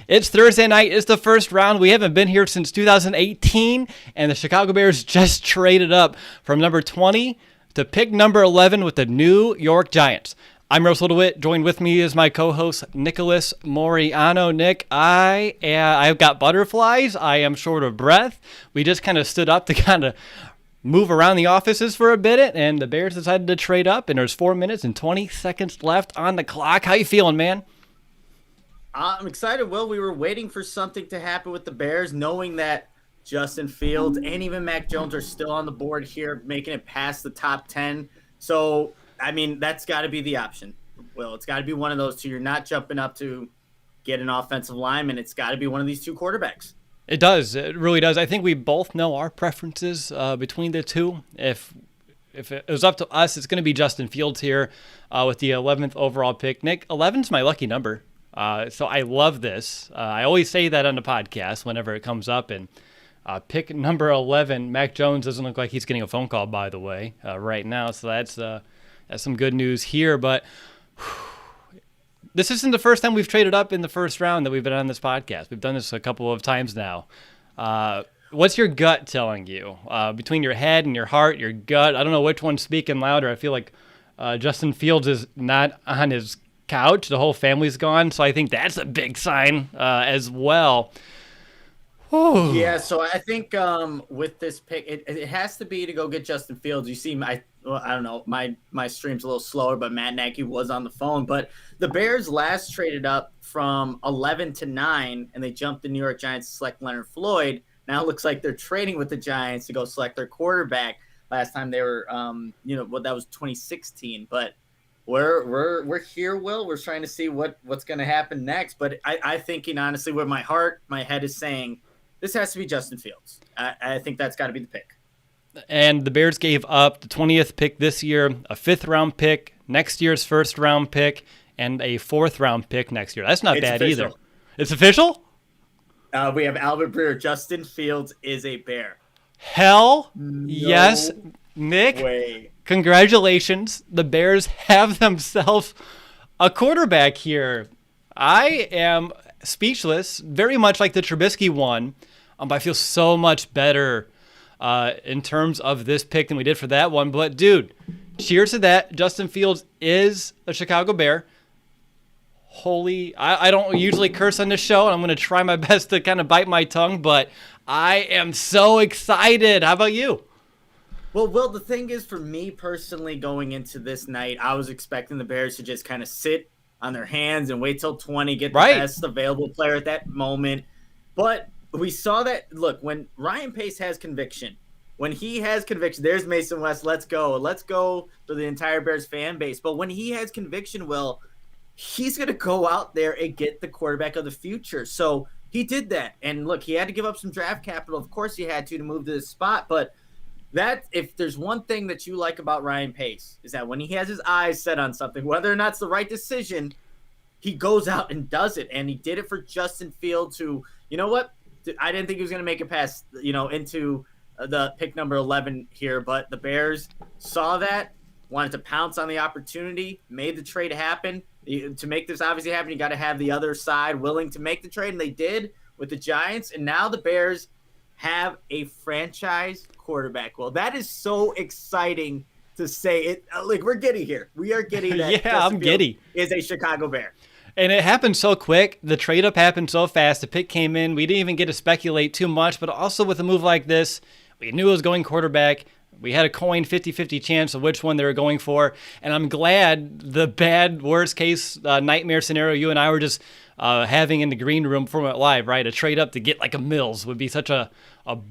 It's Thursday night. It's the first round. We haven't been here since 2018, and the Chicago Bears just traded up from number 20 to pick number 11 with the New York Giants. I'm Russell DeWitt. Joined with me is my co-host Nicholas Moriano. Nick, I've got butterflies. I am short of breath. We just kind of stood up to kind of move around the offices for a bit, and the Bears decided to trade up, and there's 4 minutes and 20 seconds left on the clock. How you feeling, man? I'm excited. Well, we were waiting for something to happen with the Bears, knowing that Justin Fields and even Mac Jones are still on the board here, making it past the top 10. So, I mean, that's got to be the option. Well, it's got to be one of those two. You're not jumping up to get an offensive lineman. It's got to be one of these two quarterbacks. It does. It really does. I think we both know our preferences between the two. If it was up to us, it's going to be Justin Fields here with the 11th overall pick. Nick, 11's my lucky number. So I love this. I always say that on the podcast whenever it comes up. And pick number 11, Mac Jones doesn't look like he's getting a phone call, by the way, right now. So that's some good news here. But this isn't the first time we've traded up in the first round that we've been on this podcast. We've done this a couple of times now. What's your gut telling you? Between your head and your heart, your gut, I don't know which one's speaking louder. I feel like Justin Fields is not on his couch. The whole family's gone, so I think that's a big sign as well. Whew. Yeah, so I think with this pick, it has to be to go get Justin Fields. You see, I don't know, my stream's a little slower, but Matt Nagy was on the phone. But the Bears last traded up from 11 to 9, and they jumped the New York Giants to select Leonard Floyd. Now it looks like they're trading with the Giants to go select their quarterback. Last time they were, that was 2016, but We're here, Will. We're trying to see what's going to happen next. But I thinking, honestly, with my heart, my head is saying this has to be Justin Fields. I think that's got to be the pick. And the Bears gave up the 20th pick this year, a 5th-round pick, next year's 1st-round pick, and a 4th-round pick next year. That's not bad official. Either. It's official? We have Albert Breer. Justin Fields is a Bear. Hell no yes, Nick. Way. Congratulations. The Bears have themselves a quarterback here. I am speechless, very much like the Trubisky one, but I feel so much better in terms of this pick than we did for that one. But, dude, cheers to that. Justin Fields is a Chicago Bear. I don't usually curse on this show, and I'm going to try my best to kind of bite my tongue, but I am so excited. How about you? Well, Will, the thing is, for me personally, going into this night, I was expecting the Bears to just kind of sit on their hands and wait till 20, get the best available player at that moment. But we saw that, look, when Ryan Pace has conviction, there's Mason West, let's go. Let's go to the entire Bears fan base. But when he has conviction, Will, he's going to go out there and get the quarterback of the future. So he did that. And look, he had to give up some draft capital. Of course he had to move to this spot, but that, if there's one thing that you like about Ryan Pace, is that when he has his eyes set on something, whether or not it's the right decision, he goes out and does it. And he did it for Justin Fields, who, you know what? I didn't think he was going to make it past, into the pick number 11 here, but the Bears saw that, wanted to pounce on the opportunity, made the trade happen. To make this obviously happen, you got to have the other side willing to make the trade, and they did with the Giants. And now the Bears have a franchise quarterback. Well, that is so exciting to say it. Like, we're giddy here. We are giddy that yeah, Justin I'm giddy. Is a Chicago Bear. And it happened so quick. The trade-up happened so fast. The pick came in. We didn't even get to speculate too much, but also with a move like this, we knew it was going quarterback. We had a coin 50-50 chance of which one they were going for. And I'm glad the bad, worst-case nightmare scenario you and I were just having in the green room from it live, right? A trade up to get like a Mills would be such a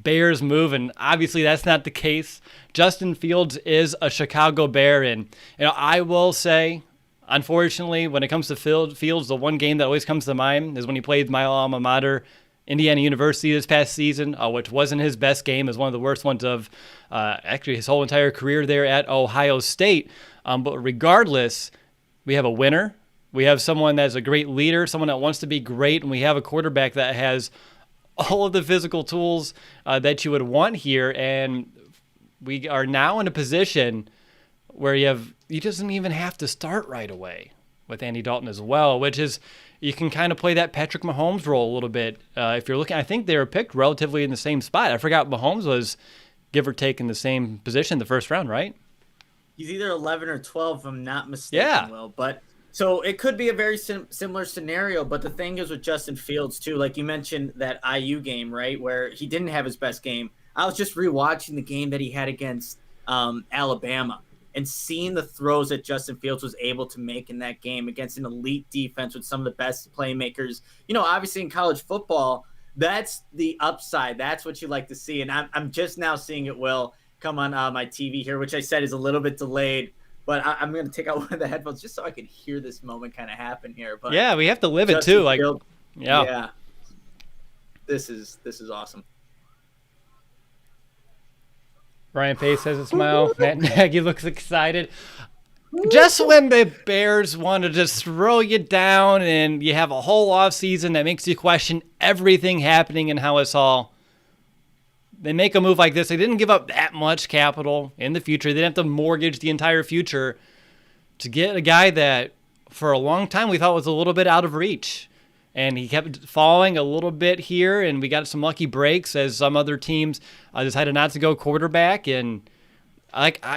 Bears move, and obviously that's not the case. Justin Fields is a Chicago Bear, and I will say, unfortunately, when it comes to Fields, the one game that always comes to mind is when he played my alma mater, Indiana University, this past season, which wasn't his best game. It was one of the worst ones of actually his whole entire career there at Ohio State. But regardless, we have a winner. We have someone that's a great leader, someone that wants to be great, and we have a quarterback that has all of the physical tools that you would want here. And we are now in a position where you doesn't even have to start right away with Andy Dalton as well, which is you can kind of play that Patrick Mahomes role a little bit. If you're looking, I think they were picked relatively in the same spot. I forgot Mahomes was give or take in the same position in the first round, right? He's either 11 or 12, if I'm not mistaken, Yeah. Will. But so it could be a very similar scenario. But the thing is with Justin Fields, too, like you mentioned that IU game, right, where he didn't have his best game. I was just rewatching the game that he had against Alabama and seeing the throws that Justin Fields was able to make in that game against an elite defense with some of the best playmakers. Obviously in college football, that's the upside. That's what you like to see. And I'm just now seeing it, Will, come on my TV here, which I said is a little bit delayed. But I'm going to take out one of the headphones just so I can hear this moment kind of happen here. But yeah, we have to live it too. Fields, yeah. This is awesome. Ryan Pace has a smile. Matt Nagy looks excited. Just when the Bears want to just throw you down and you have a whole offseason that makes you question everything happening and how it's all, they make a move like this. They didn't give up that much capital in the future. They didn't have to mortgage the entire future to get a guy that for a long time we thought was a little bit out of reach. And he kept falling a little bit here, and we got some lucky breaks as some other teams decided not to go quarterback. And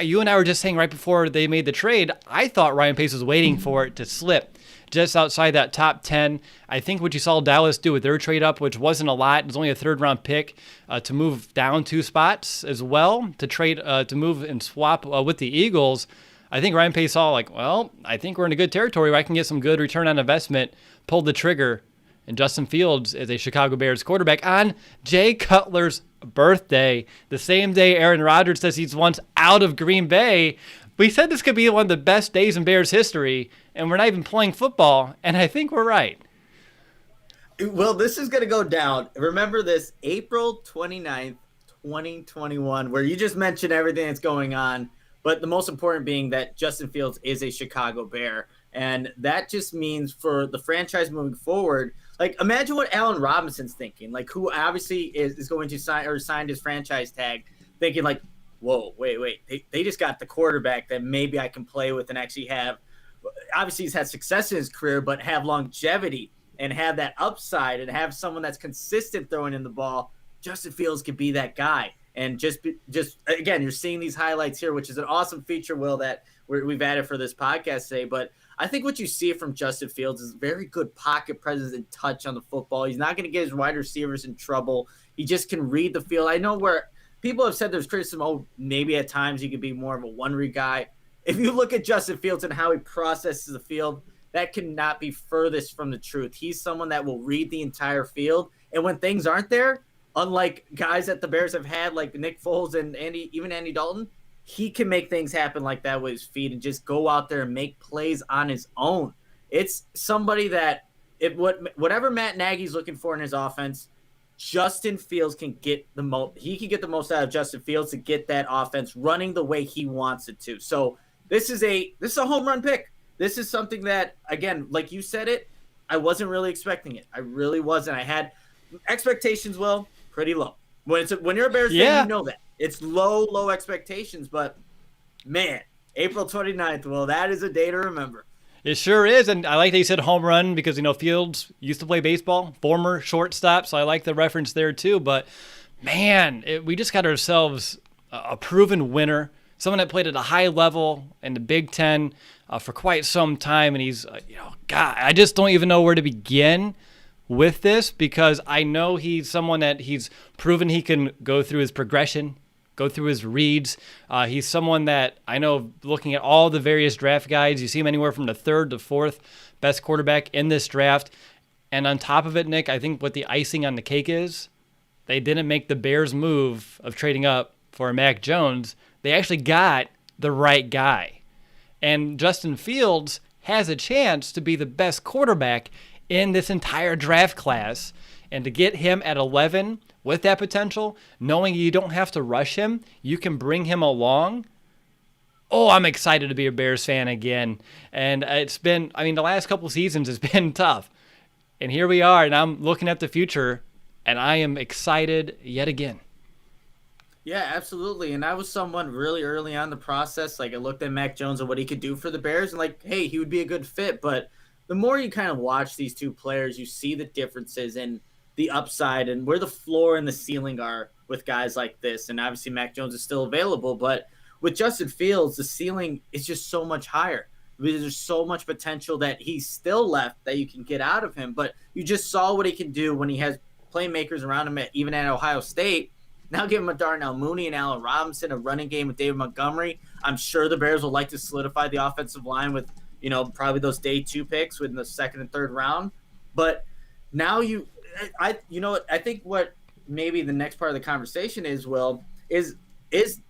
you and I were just saying right before they made the trade, I thought Ryan Pace was waiting for it to slip just outside that top 10. I think what you saw Dallas do with their trade up, which wasn't a lot, it was only a third-round pick, to move down 2 spots as well, to move and swap with the Eagles. I think Ryan Pace saw I think we're in a good territory where I can get some good return on investment, pulled the trigger, and Justin Fields is a Chicago Bears quarterback on Jay Cutler's birthday, the same day Aaron Rodgers says he's once out of Green Bay. We said this could be one of the best days in Bears history, and we're not even playing football, and I think we're right. Well, this is going to go down. Remember this, April 29th, 2021, where you just mentioned everything that's going on, but the most important being that Justin Fields is a Chicago Bear. And that just means for the franchise moving forward, imagine what Allen Robinson's thinking, who obviously is going to signed his franchise tag, thinking whoa, wait. They just got the quarterback that maybe I can play with and actually have. Obviously, he's had success in his career, but have longevity and have that upside and have someone that's consistent throwing in the ball. Justin Fields could be that guy. And just again, you're seeing these highlights here, which is an awesome feature, Will, that we've added for this podcast today. But I think what you see from Justin Fields is very good pocket presence and touch on the football. He's not going to get his wide receivers in trouble. He just can read the field. I know where people have said there's criticism, maybe at times he could be more of a one-read guy. If you look at Justin Fields and how he processes the field, that cannot be furthest from the truth. He's someone that will read the entire field. And when things aren't there, unlike guys that the Bears have had like Nick Foles and Andy Dalton, he can make things happen like that with his feet and just go out there and make plays on his own. It's somebody that whatever Matt Nagy's looking for in his offense, Justin Fields can get the most. He can get the most out of Justin Fields to get that offense running the way he wants it to. So this is a home run pick. This is something that, again, like you said it, I wasn't really expecting it. I really wasn't. I had expectations, pretty low. When you're a Bears fan, you know that. It's low expectations, but man, April 29th, that is a day to remember. It sure is, and I like that you said home run because, Fields used to play baseball, former shortstop, so I like the reference there too. But, man, we just got ourselves a proven winner, someone that played at a high level in the Big Ten for quite some time, and he's, God, I just don't even know where to begin with this because I know he's someone that he's proven he can go through his progression, go through his reads. He's someone that I know looking at all the various draft guides, you see him anywhere from the 3rd to 4th best quarterback in this draft. And on top of it, Nick, I think what the icing on the cake is, they didn't make the Bears move of trading up for Mac Jones. They actually got the right guy. And Justin Fields has a chance to be the best quarterback in this entire draft class. And to get him at 11 with that potential, knowing you don't have to rush him, you can bring him along. Oh, I'm excited to be a Bears fan again. And it's been, the last couple seasons has been tough. And here we are, and I'm looking at the future, and I am excited yet again. Yeah, absolutely. And I was someone really early on in the process. I looked at Mac Jones and what he could do for the Bears, and hey, he would be a good fit. But the more you kind of watch these two players, you see the differences in the upside and where the floor and the ceiling are with guys like this. And obviously Mac Jones is still available, but with Justin Fields, the ceiling is just so much higher. There's so much potential that he's still left that you can get out of him. But you just saw what he can do when he has playmakers around him, even at Ohio State. Now give him a Darnell Mooney and Allen Robinson, a running game with David Montgomery. I'm sure the Bears will like to solidify the offensive line with, probably those day 2 picks within the second and third round. But now I think what maybe the next part of the conversation is, Will, is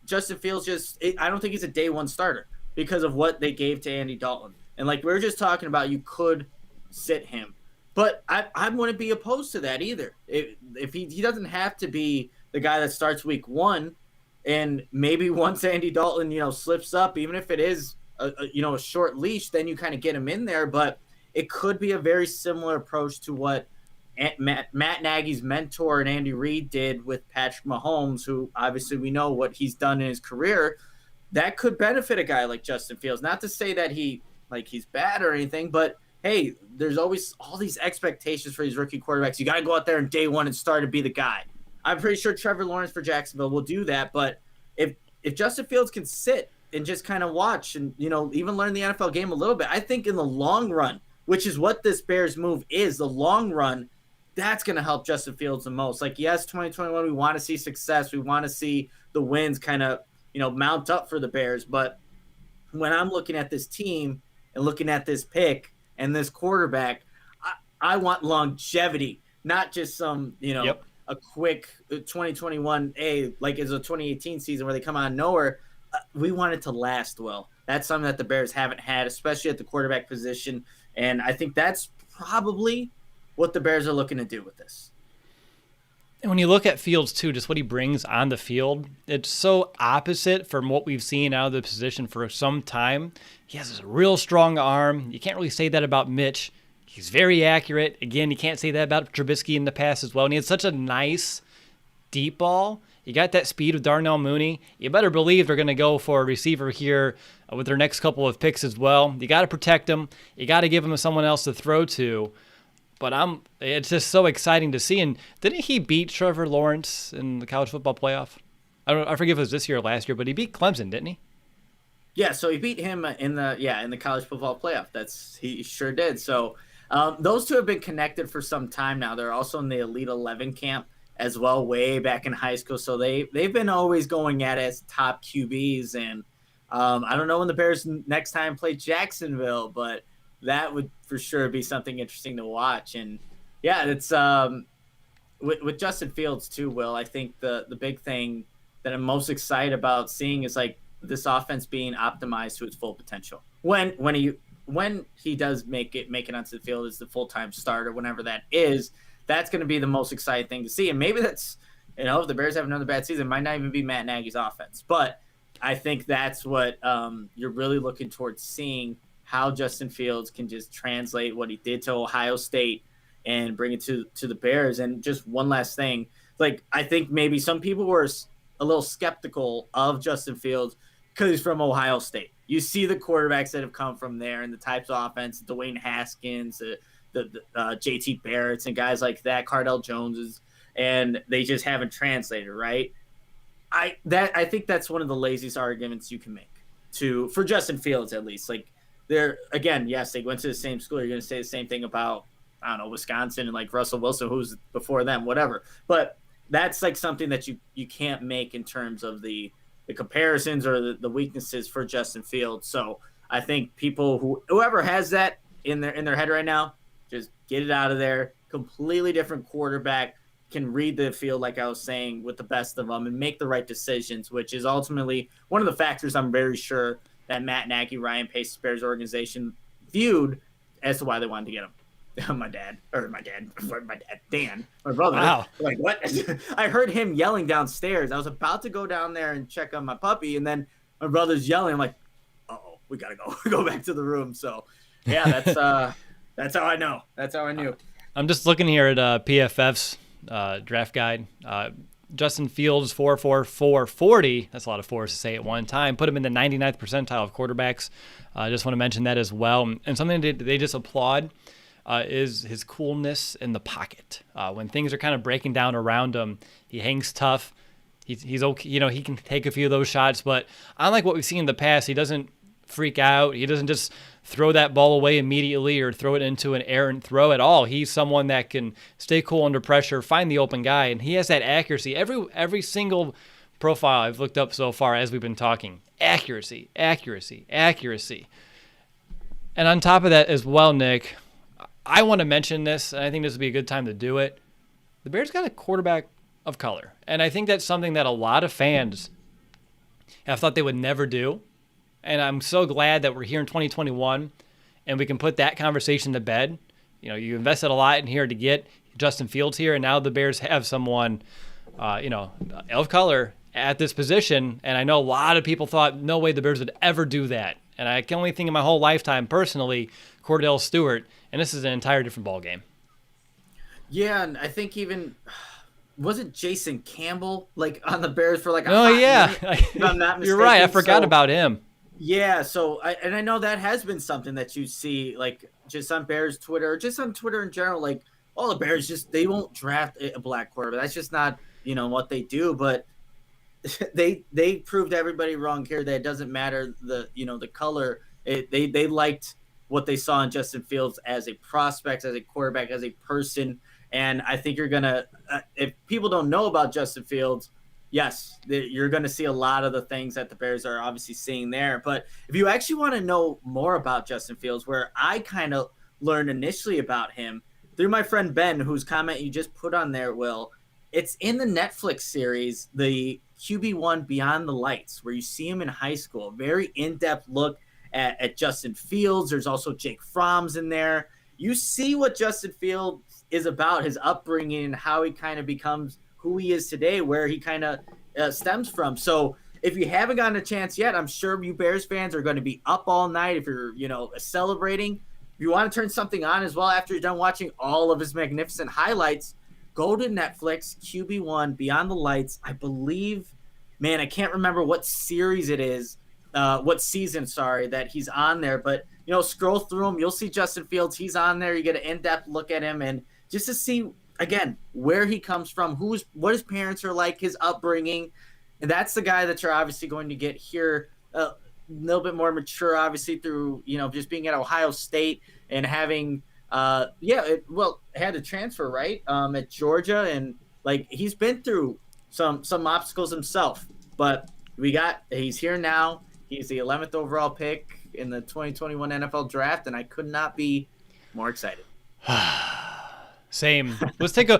Justin Fields I don't think he's a day 1 starter because of what they gave to Andy Dalton. And like we were just talking about, you could sit him. But I wouldn't be opposed to that either. If he doesn't have to be the guy that starts week 1, and maybe once Andy Dalton, slips up, even if it is a short leash, then you kind of get him in there. But it could be a very similar approach to what Matt Nagy's mentor and Andy Reid did with Patrick Mahomes, who obviously we know what he's done in his career. That could benefit a guy like Justin Fields. Not to say that he's bad or anything, but hey, there's always all these expectations for these rookie quarterbacks. You got to go out there in day 1 and start to be the guy. I'm pretty sure Trevor Lawrence for Jacksonville will do that. But if Justin Fields can sit and just kind of watch and, even learn the NFL game a little bit, I think in the long run, which is what this Bears move is, the long run, that's going to help Justin Fields the most. Like, yes, 2021, we want to see success. We want to see the wins kind of, mount up for the Bears. But when I'm looking at this team and looking at this pick and this quarterback, I want longevity, not just some, a quick 2021, like it's a 2018 season where they come out of nowhere. We want it to last well. That's something that the Bears haven't had, especially at the quarterback position. And I think that's probably what the Bears are looking to do with this. And when you look at Fields, too, just what he brings on the field, it's so opposite from what we've seen out of the position for some time. He has a real strong arm. You can't really say that about Mitch. He's very accurate. Again, you can't say that about Trubisky in the past as well. And he had such a nice deep ball. You got that speed with Darnell Mooney. You better believe they're going to go for a receiver here with their next couple of picks as well. You got to protect him. You got to give him someone else to throw to. But it's just so exciting to see. And didn't he beat Trevor Lawrence in the college football playoff? I forget if it was this year or last year, but he beat Clemson, didn't he? Yeah, so he beat him in the college football playoff. He sure did. So those two have been connected for some time now. They're also in the Elite 11 camp as well, way back in high school. So they've been always going at it as top QBs. And I don't know when the Bears next time play Jacksonville, but that would for sure be something interesting to watch. And yeah, it's with Justin Fields too, Will. I think the big thing that I'm most excited about seeing is like this offense being optimized to its full potential. When he does make it onto the field as the full-time starter, whenever that is, that's going to be the most exciting thing to see. And maybe that's, if the Bears have another bad season, it might not even be Matt Nagy's offense. But I think that's what you're really looking towards seeing, how Justin Fields can just translate what he did to Ohio State and bring it to the Bears. And just one last thing, like I think maybe some people were a little skeptical of Justin Fields because he's from Ohio State. You see the quarterbacks that have come from there and the types of offense, Dwayne Haskins, the JT Barretts and guys like that, Cardell Joneses, and they just haven't translated, right? I think that's one of the laziest arguments you can make for Justin Fields, at least. Like, they're, again, yes, they went to the same school. You're going to say the same thing about, I don't know, Wisconsin and like Russell Wilson, who's before them, whatever. But that's like something that you can't make in terms of the comparisons or the weaknesses for Justin Fields. So I think whoever has that in their head right now, just get it out of there. Completely different quarterback, can read the field, like I was saying, with the best of them and make the right decisions, which is ultimately one of the factors I'm very sure that Matt Nagy, Ryan Pace's Bears organization viewed as to why they wanted to get him. My dad, Dan, my brother. Wow. Like, what? I heard him yelling downstairs. I was about to go down there and check on my puppy, and then my brother's yelling. I'm like, uh-oh, we got to go back to the room. So, yeah, that's how I know. That's how I knew. I'm just looking here at PFF's draft guide. Justin Fields 4.40. That's a lot of fours to say at one time. Put him in the 99th percentile of quarterbacks. I just want to mention that as well. And something that they just applaud is his coolness in the pocket. When things are kind of breaking down around him, he hangs tough. He's okay. He can take a few of those shots, but unlike what we've seen in the past, he doesn't freak out. He doesn't just throw that ball away immediately or throw it into an errant throw at all. He's someone that can stay cool under pressure, find the open guy, and he has that accuracy. Every single profile I've looked up so far as we've been talking, accuracy. And on top of that as well, Nick, I want to mention this, and I think this would be a good time to do it. The Bears got a quarterback of color, and I think that's something that a lot of fans have thought they would never do. And I'm so glad that we're here in 2021 and we can put that conversation to bed. You invested a lot in here to get Justin Fields here, and now the Bears have someone, of color at this position. And I know a lot of people thought, no way the Bears would ever do that. And I can only think in my whole lifetime, personally, Cordell Stewart, and this is an entire different ballgame. Yeah, and I think even... wasn't Jason Campbell on the Bears for a yeah. If I'm not mistaken. You're right. I forgot about him. Yeah, so I know that has been something that you see just on Bears Twitter, or just on Twitter in general. All the Bears they won't draft a black quarterback. That's just not what they do. But they proved everybody wrong here that it doesn't matter the color. They liked what they saw in Justin Fields as a prospect, as a quarterback, as a person. And I think you're going to if people don't know about Justin Fields, yes, you're going to see a lot of the things that the Bears are obviously seeing there. But if you actually want to know more about Justin Fields, where I kind of learned initially about him through my friend Ben, whose comment you just put on there, Will, it's in the Netflix series, the QB1 Beyond the Lights, where you see him in high school. A very in-depth look at Justin Fields. There's also Jake Fromm's in there. You see what Justin Fields is about, his upbringing, and how he kind of becomes who he is today, where he kind of stems from. So if you haven't gotten a chance yet, I'm sure you Bears fans are going to be up all night if you're, celebrating. If you want to turn something on as well after you're done watching all of his magnificent highlights, go to Netflix, QB1, Beyond the Lights. I believe, I can't remember what series it is, what season, that he's on there. But, scroll through him. You'll see Justin Fields. He's on there. You get an in-depth look at him. And just to see, again, where he comes from, what his parents are like, his upbringing. And that's the guy that you're obviously going to get here a little bit more mature, obviously, through, just being at Ohio State and having, had to transfer, right, at Georgia. And, he's been through some obstacles himself. But he's here now. He's the 11th overall pick in the 2021 NFL Draft, and I could not be more excited. Same. Let's take a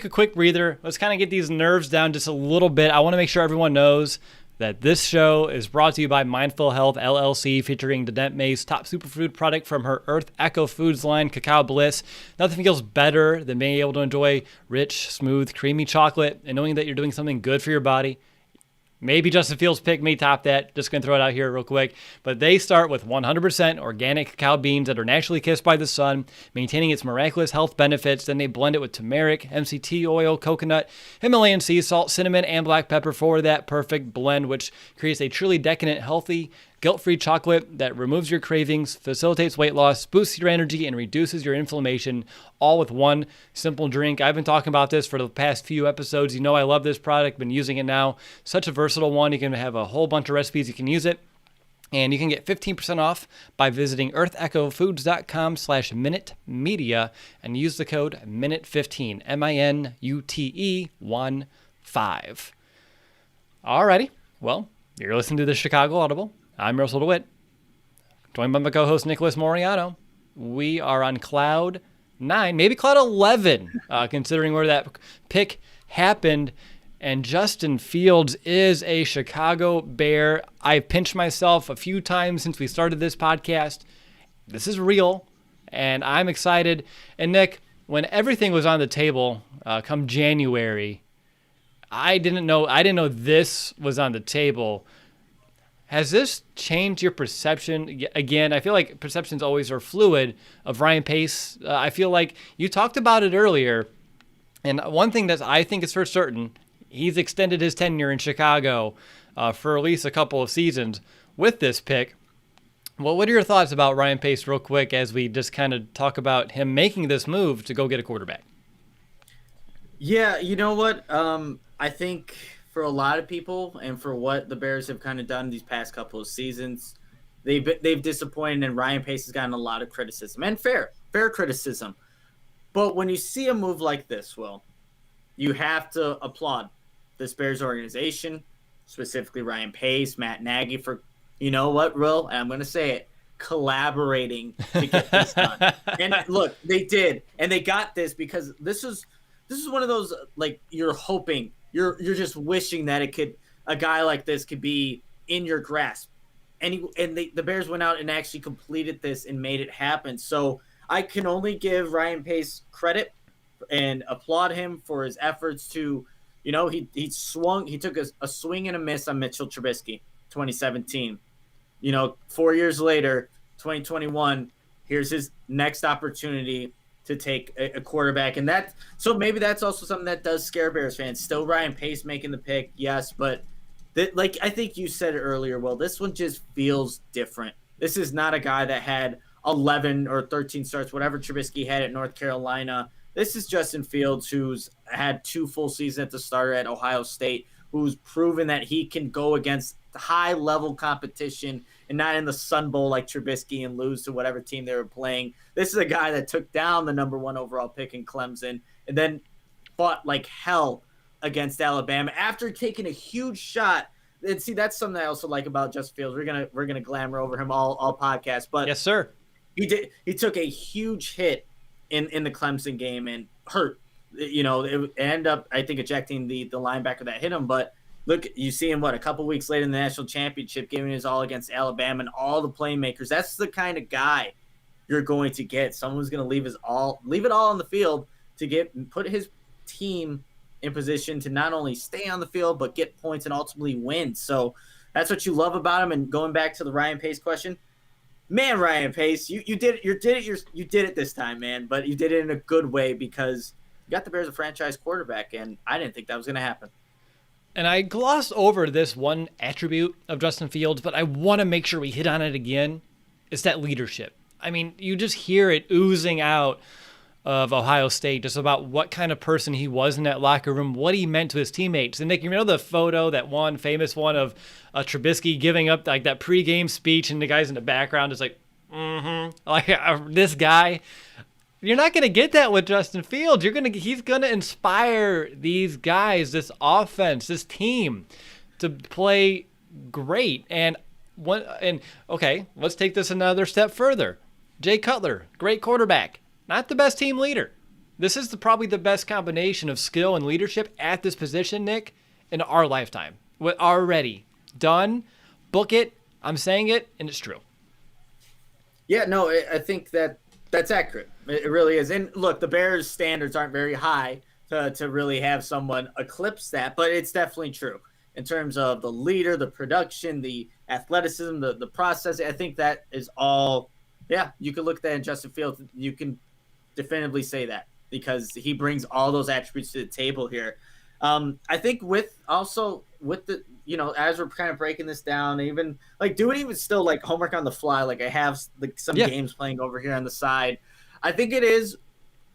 quick breather. Let's kind of get these nerves down just a little bit. I want to make sure everyone knows that this show is brought to you by Mindful Health LLC, featuring Danette May's top superfood product from her Earth Echo Foods line, Cacao Bliss. Nothing feels better than being able to enjoy rich, smooth, creamy chocolate and knowing that you're doing something good for your body. Maybe Justin Fields' pick may top that. Just going to throw it out here real quick. But they start with 100% organic cacao beans that are naturally kissed by the sun, maintaining its miraculous health benefits. Then they blend it with turmeric, MCT oil, coconut, Himalayan sea salt, cinnamon, and black pepper for that perfect blend, which creates a truly decadent, healthy, guilt-free chocolate that removes your cravings, facilitates weight loss, boosts your energy, and reduces your inflammation, all with one simple drink. I've been talking about this for the past few episodes. You know I love this product. Been using it now. Such a versatile one. You can have a whole bunch of recipes. You can use it. And you can get 15% off by visiting earthechofoods.com/MinuteMedia and use the code MINUTE15, MINUTE15. Alrighty. Well, you're listening to the Chicago Audible. I'm Russell DeWitt, joined by my co-host Nicholas Moriano. We are on cloud 9, maybe cloud 11, considering where that pick happened. And Justin Fields is a Chicago Bear. I've pinched myself a few times since we started this podcast. This is real, and I'm excited. And Nick, when everything was on the table come January, I didn't know this was on the table. Has this changed your perception? Again, I feel like perceptions always are fluid of Ryan Pace. I feel like you talked about it earlier. And one thing that I think is for certain, he's extended his tenure in Chicago for at least a couple of seasons with this pick. Well, what are your thoughts about Ryan Pace real quick as we just kind of talk about him making this move to go get a quarterback? Yeah, you know what? I think for a lot of people and for what the Bears have kind of done these past couple of seasons, they've disappointed, and Ryan Pace has gotten a lot of criticism, and fair criticism. But when you see a move like this, Will, you have to applaud this Bears organization, specifically Ryan Pace, Matt Nagy, for, you know what, Will, and I'm going to say it, collaborating to get this done. And look, they did, and they got this because this is one of those, like, you're hoping, you're just wishing that a guy like this could be in your grasp. And the Bears went out and actually completed this and made it happen. So I can only give Ryan Pace credit and applaud him for his efforts to, he took a swing and a miss on Mitchell Trubisky, 2017. 4 years later, 2021, here's his next opportunity to take a quarterback. And so maybe that's also something that does scare Bears fans. Still Ryan Pace making the pick, yes, but like I think you said it earlier, Will, this one just feels different. This is not a guy that had 11 or 13 starts, whatever Trubisky had at North Carolina. This is Justin Fields, who's had 2 full seasons at the starter at Ohio State, who's proven that he can go against high-level competition and not in the Sun Bowl like Trubisky and lose to whatever team they were playing. This is a guy that took down the number 1 overall pick in Clemson and then fought like hell against Alabama after taking a huge shot. And see, that's something I also like about Justin Fields. We're gonna glamour over him all podcast, but yes, sir. He took a huge hit in the Clemson game and hurt. It ended up, I think, ejecting the linebacker that hit him, but look, you see him, a couple weeks later in the national championship, giving his all against Alabama and all the playmakers. That's the kind of guy you're going to get. Someone who's going to leave it all on the field to put his team in position to not only stay on the field, but get points and ultimately win. So that's what you love about him. And going back to the Ryan Pace question, man, Ryan Pace, you did it this time, man. But you did it in a good way because you got the Bears a franchise quarterback, and I didn't think that was going to happen. And I glossed over this one attribute of Justin Fields, but I want to make sure we hit on it again. It's that leadership. I mean, you just hear it oozing out of Ohio State, just about what kind of person he was in that locker room, what he meant to his teammates. And Nick, you know the photo, that one famous one of Trubisky giving up like that pregame speech, and the guys in the background is like, this guy. You're not going to get that with Justin Fields. He's going to inspire these guys, this offense, this team to play great. And okay, let's take this another step further. Jay Cutler, great quarterback, not the best team leader. This is probably the best combination of skill and leadership at this position, Nick, in our lifetime. We're already done. Book it. I'm saying it, and it's true. Yeah, no, I think that's accurate. It really is. And look, the Bears' standards aren't very high to really have someone eclipse that, but it's definitely true in terms of the leader, the production, the athleticism, the process. I think that is all. Yeah, you can look at that in Justin Fields. You can definitively say that because he brings all those attributes to the table here. I think with the, as we're kind of breaking this down, even like doing even still like homework on the fly, like I have like some games playing over here on the side. I think it is.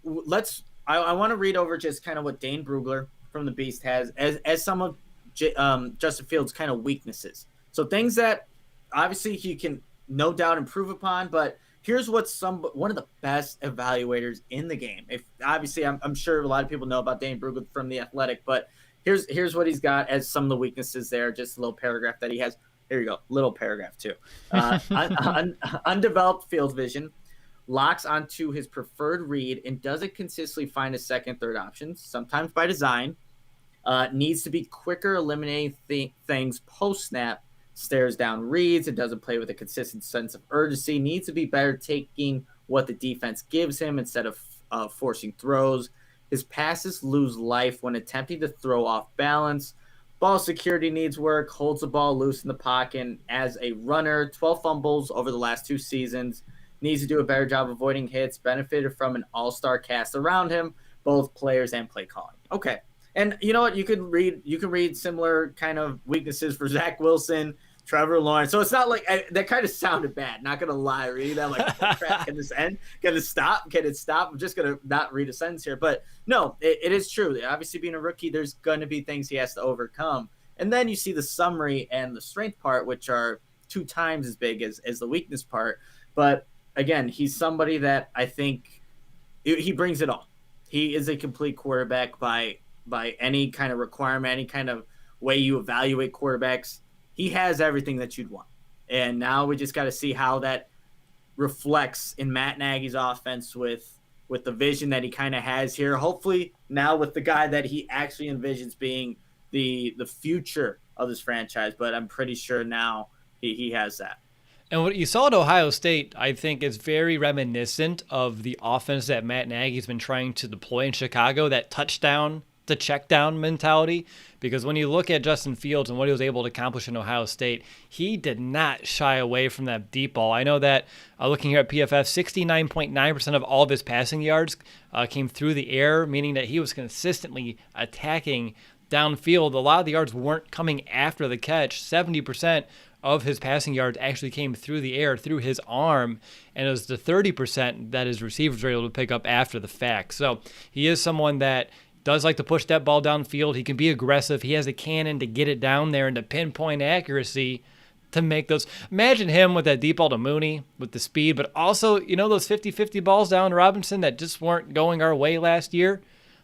I want to read over just kind of what Dane Brugler from the Beast has as some of Justin Fields' kind of weaknesses. So things that obviously he can no doubt improve upon, but here's what one of the best evaluators in the game. If obviously I'm sure a lot of people know about Dane Brugler from The Athletic, but here's what he's got as some of the weaknesses there. Just a little paragraph that he has. Here you go, little paragraph too. Undeveloped field vision, locks onto his preferred read and doesn't consistently find a second, third options, sometimes by design. Needs to be quicker eliminating things post-snap, stares down reads, and doesn't play with a consistent sense of urgency. Needs to be better taking what the defense gives him instead of forcing throws. His passes lose life when attempting to throw off balance. Ball security needs work, holds the ball loose in the pocket as a runner. 12 fumbles over the last 2 seasons. Needs to do a better job avoiding hits. Benefited from an all-star cast around him, both players and play calling. Okay, And you know what? You can read similar kind of weaknesses for Zach Wilson, Trevor Lawrence. So it's not like that kind of sounded bad. Not gonna lie, reading that like, oh, crap, can this end? Can it stop? Can it stop? I'm just gonna not read a sentence here, but no, it is true. Obviously, being a rookie, there's going to be things he has to overcome. And then you see the summary and the strength part, which are 2 times as big as the weakness part. But again, he's somebody that I think he brings it all. He is a complete quarterback by any kind of requirement, any kind of way you evaluate quarterbacks. He has everything that you'd want. And now we just got to see how that reflects in Matt Nagy's offense with the vision that he kind of has here. Hopefully now with the guy that he actually envisions being the future of this franchise, but I'm pretty sure now he has that. And what you saw at Ohio State, I think, is very reminiscent of the offense that Matt Nagy's been trying to deploy in Chicago, that touchdown to check down mentality. Because when you look at Justin Fields and what he was able to accomplish in Ohio State, he did not shy away from that deep ball. I know that looking here at PFF, 69.9% of all of his passing yards came through the air, meaning that he was consistently attacking downfield. A lot of the yards weren't coming after the catch. 70% of his passing yards actually came through the air, through his arm, and it was the 30% that his receivers were able to pick up after the fact. So he is someone that does like to push that ball downfield. He can be aggressive. He has a cannon to get it down there and to pinpoint accuracy to make those. Imagine him with that deep ball to Mooney with the speed, but also, those 50-50 balls down to Robinson that just weren't going our way last year.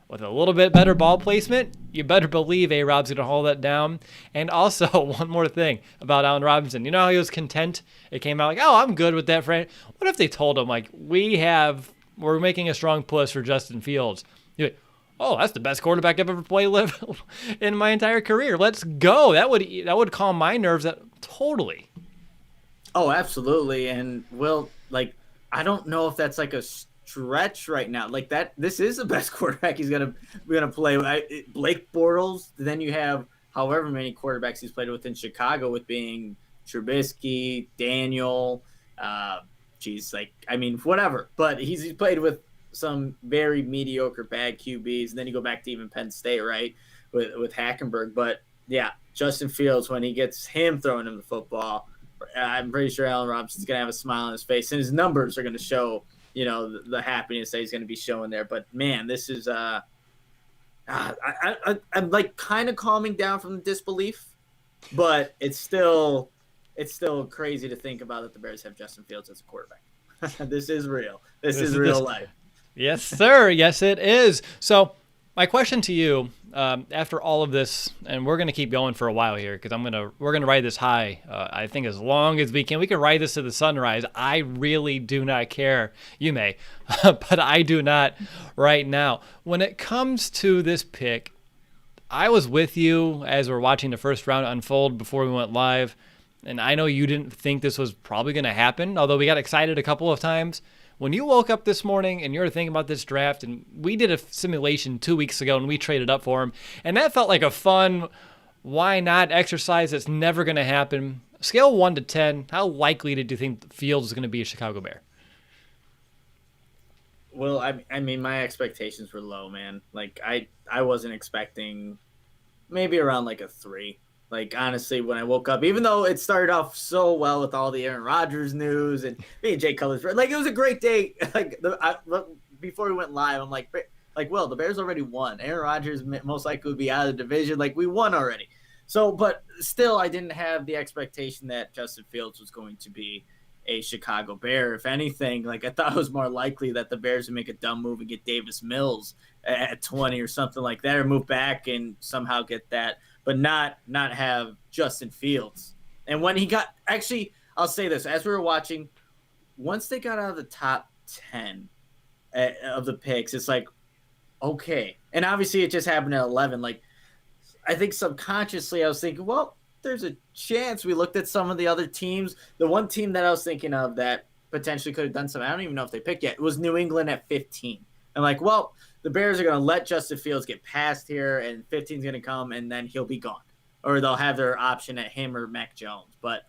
With a little bit better ball placement, you better believe A-Rob's going to hold that down. And also, one more thing about Allen Robinson. You know how he was content? It came out like, oh, I'm good with that friend. What if they told him, like, we're making a strong push for Justin Fields? You're like, oh, that's the best quarterback I've ever played in my entire career. Let's go. That would calm my nerves totally. Oh, absolutely. And I don't know if that's like a stretch right now. Like that, this is the best quarterback he's gonna play. Blake Bortles. Then you have however many quarterbacks he's played with in Chicago, with being Trubisky, Daniel, whatever. But he's played with some very mediocre, bad QBs. And then you go back to even Penn State, right, with Hackenberg. But yeah, Justin Fields, when he gets him throwing him the football, I'm pretty sure Allen Robinson's gonna have a smile on his face, and his numbers are gonna show the happiness that he's going to be showing there. But man, this is I'm like kind of calming down from the disbelief, but it's still crazy to think about that the Bears have Justin Fields as a quarterback. This is real. This is real life. Yes, sir. Yes, it is. So my question to you, after all of this, and we're going to keep going for a while here because we're going to ride this high, I think, as long as we can. We can ride this to the sunrise. I really do not care. You may, but I do not right now. When it comes to this pick, I was with you as we're watching the first round unfold before we went live, and I know you didn't think this was probably going to happen, although we got excited a couple of times. When you woke up this morning and you're thinking about this draft, and we did a simulation 2 weeks ago and we traded up for him, and that felt like a fun, why not exercise that's never going to happen. Scale 1 to 10, how likely did you think Fields is going to be a Chicago Bear? Well, I mean, my expectations were low, man. Like, I wasn't expecting maybe around like a 3. Like, honestly, when I woke up, even though it started off so well with all the Aaron Rodgers news and me and Jay Cutler's, like, it was a great day. Like, before we went live, I'm like, well, the Bears already won. Aaron Rodgers most likely would be out of the division. Like, we won already. So, but still, I didn't have the expectation that Justin Fields was going to be a Chicago Bear. If anything, like, I thought it was more likely that the Bears would make a dumb move and get Davis Mills at 20 or something like that, or move back and somehow get that, but not have Justin Fields. And when he got – actually, I'll say this. As we were watching, once they got out of the top 10 of the picks, it's like, okay. And obviously it just happened at 11. Like, I think subconsciously I was thinking, well, there's a chance. We looked at some of the other teams. The one team that I was thinking of that potentially could have done something, I don't even know if they picked yet, was New England at 15. And like, well, the Bears are going to let Justin Fields get past here, and 15 is going to come, and then he'll be gone. Or they'll have their option at him or Mac Jones. But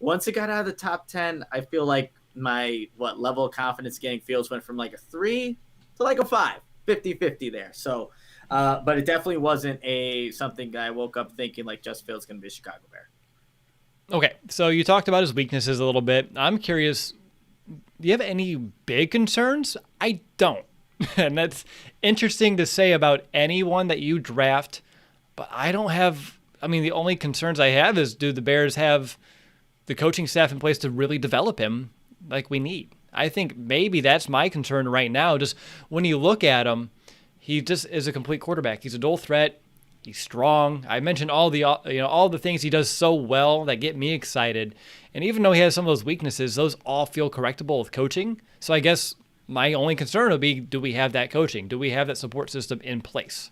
once it got out of the top 10, I feel like my level of confidence getting Fields went from like a 3 to like a 5, 50-50 there. So But it definitely wasn't something that I woke up thinking like Justin Fields going to be a Chicago Bear. Okay, so you talked about his weaknesses a little bit. I'm curious, do you have any big concerns? I don't. And that's interesting to say about anyone that you draft, but I don't have. I mean, the only concerns I have is, do the Bears have the coaching staff in place to really develop him like we need? I think maybe that's my concern right now. Just when you look at him, he just is a complete quarterback. He's a dual threat. He's strong. I mentioned all the things he does so well that get me excited. And even though he has some of those weaknesses, those all feel correctable with coaching. So I guess my only concern would be, do we have that coaching? Do we have that support system in place?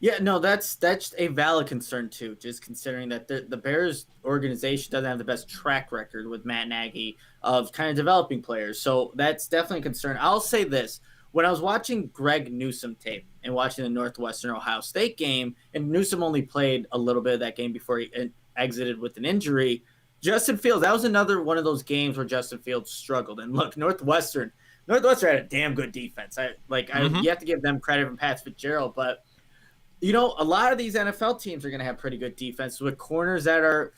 Yeah, no, that's a valid concern too. Just considering that the Bears organization doesn't have the best track record with Matt Nagy of kind of developing players, so that's definitely a concern. I'll say this: when I was watching Greg Newsome tape and watching the Northwestern Ohio State game, and Newsome only played a little bit of that game before he exited with an injury. Justin Fields, that was another one of those games where Justin Fields struggled. And look, Northwestern had a damn good defense. You have to give them credit from Pat Fitzgerald, but a lot of these NFL teams are going to have pretty good defense with corners that are,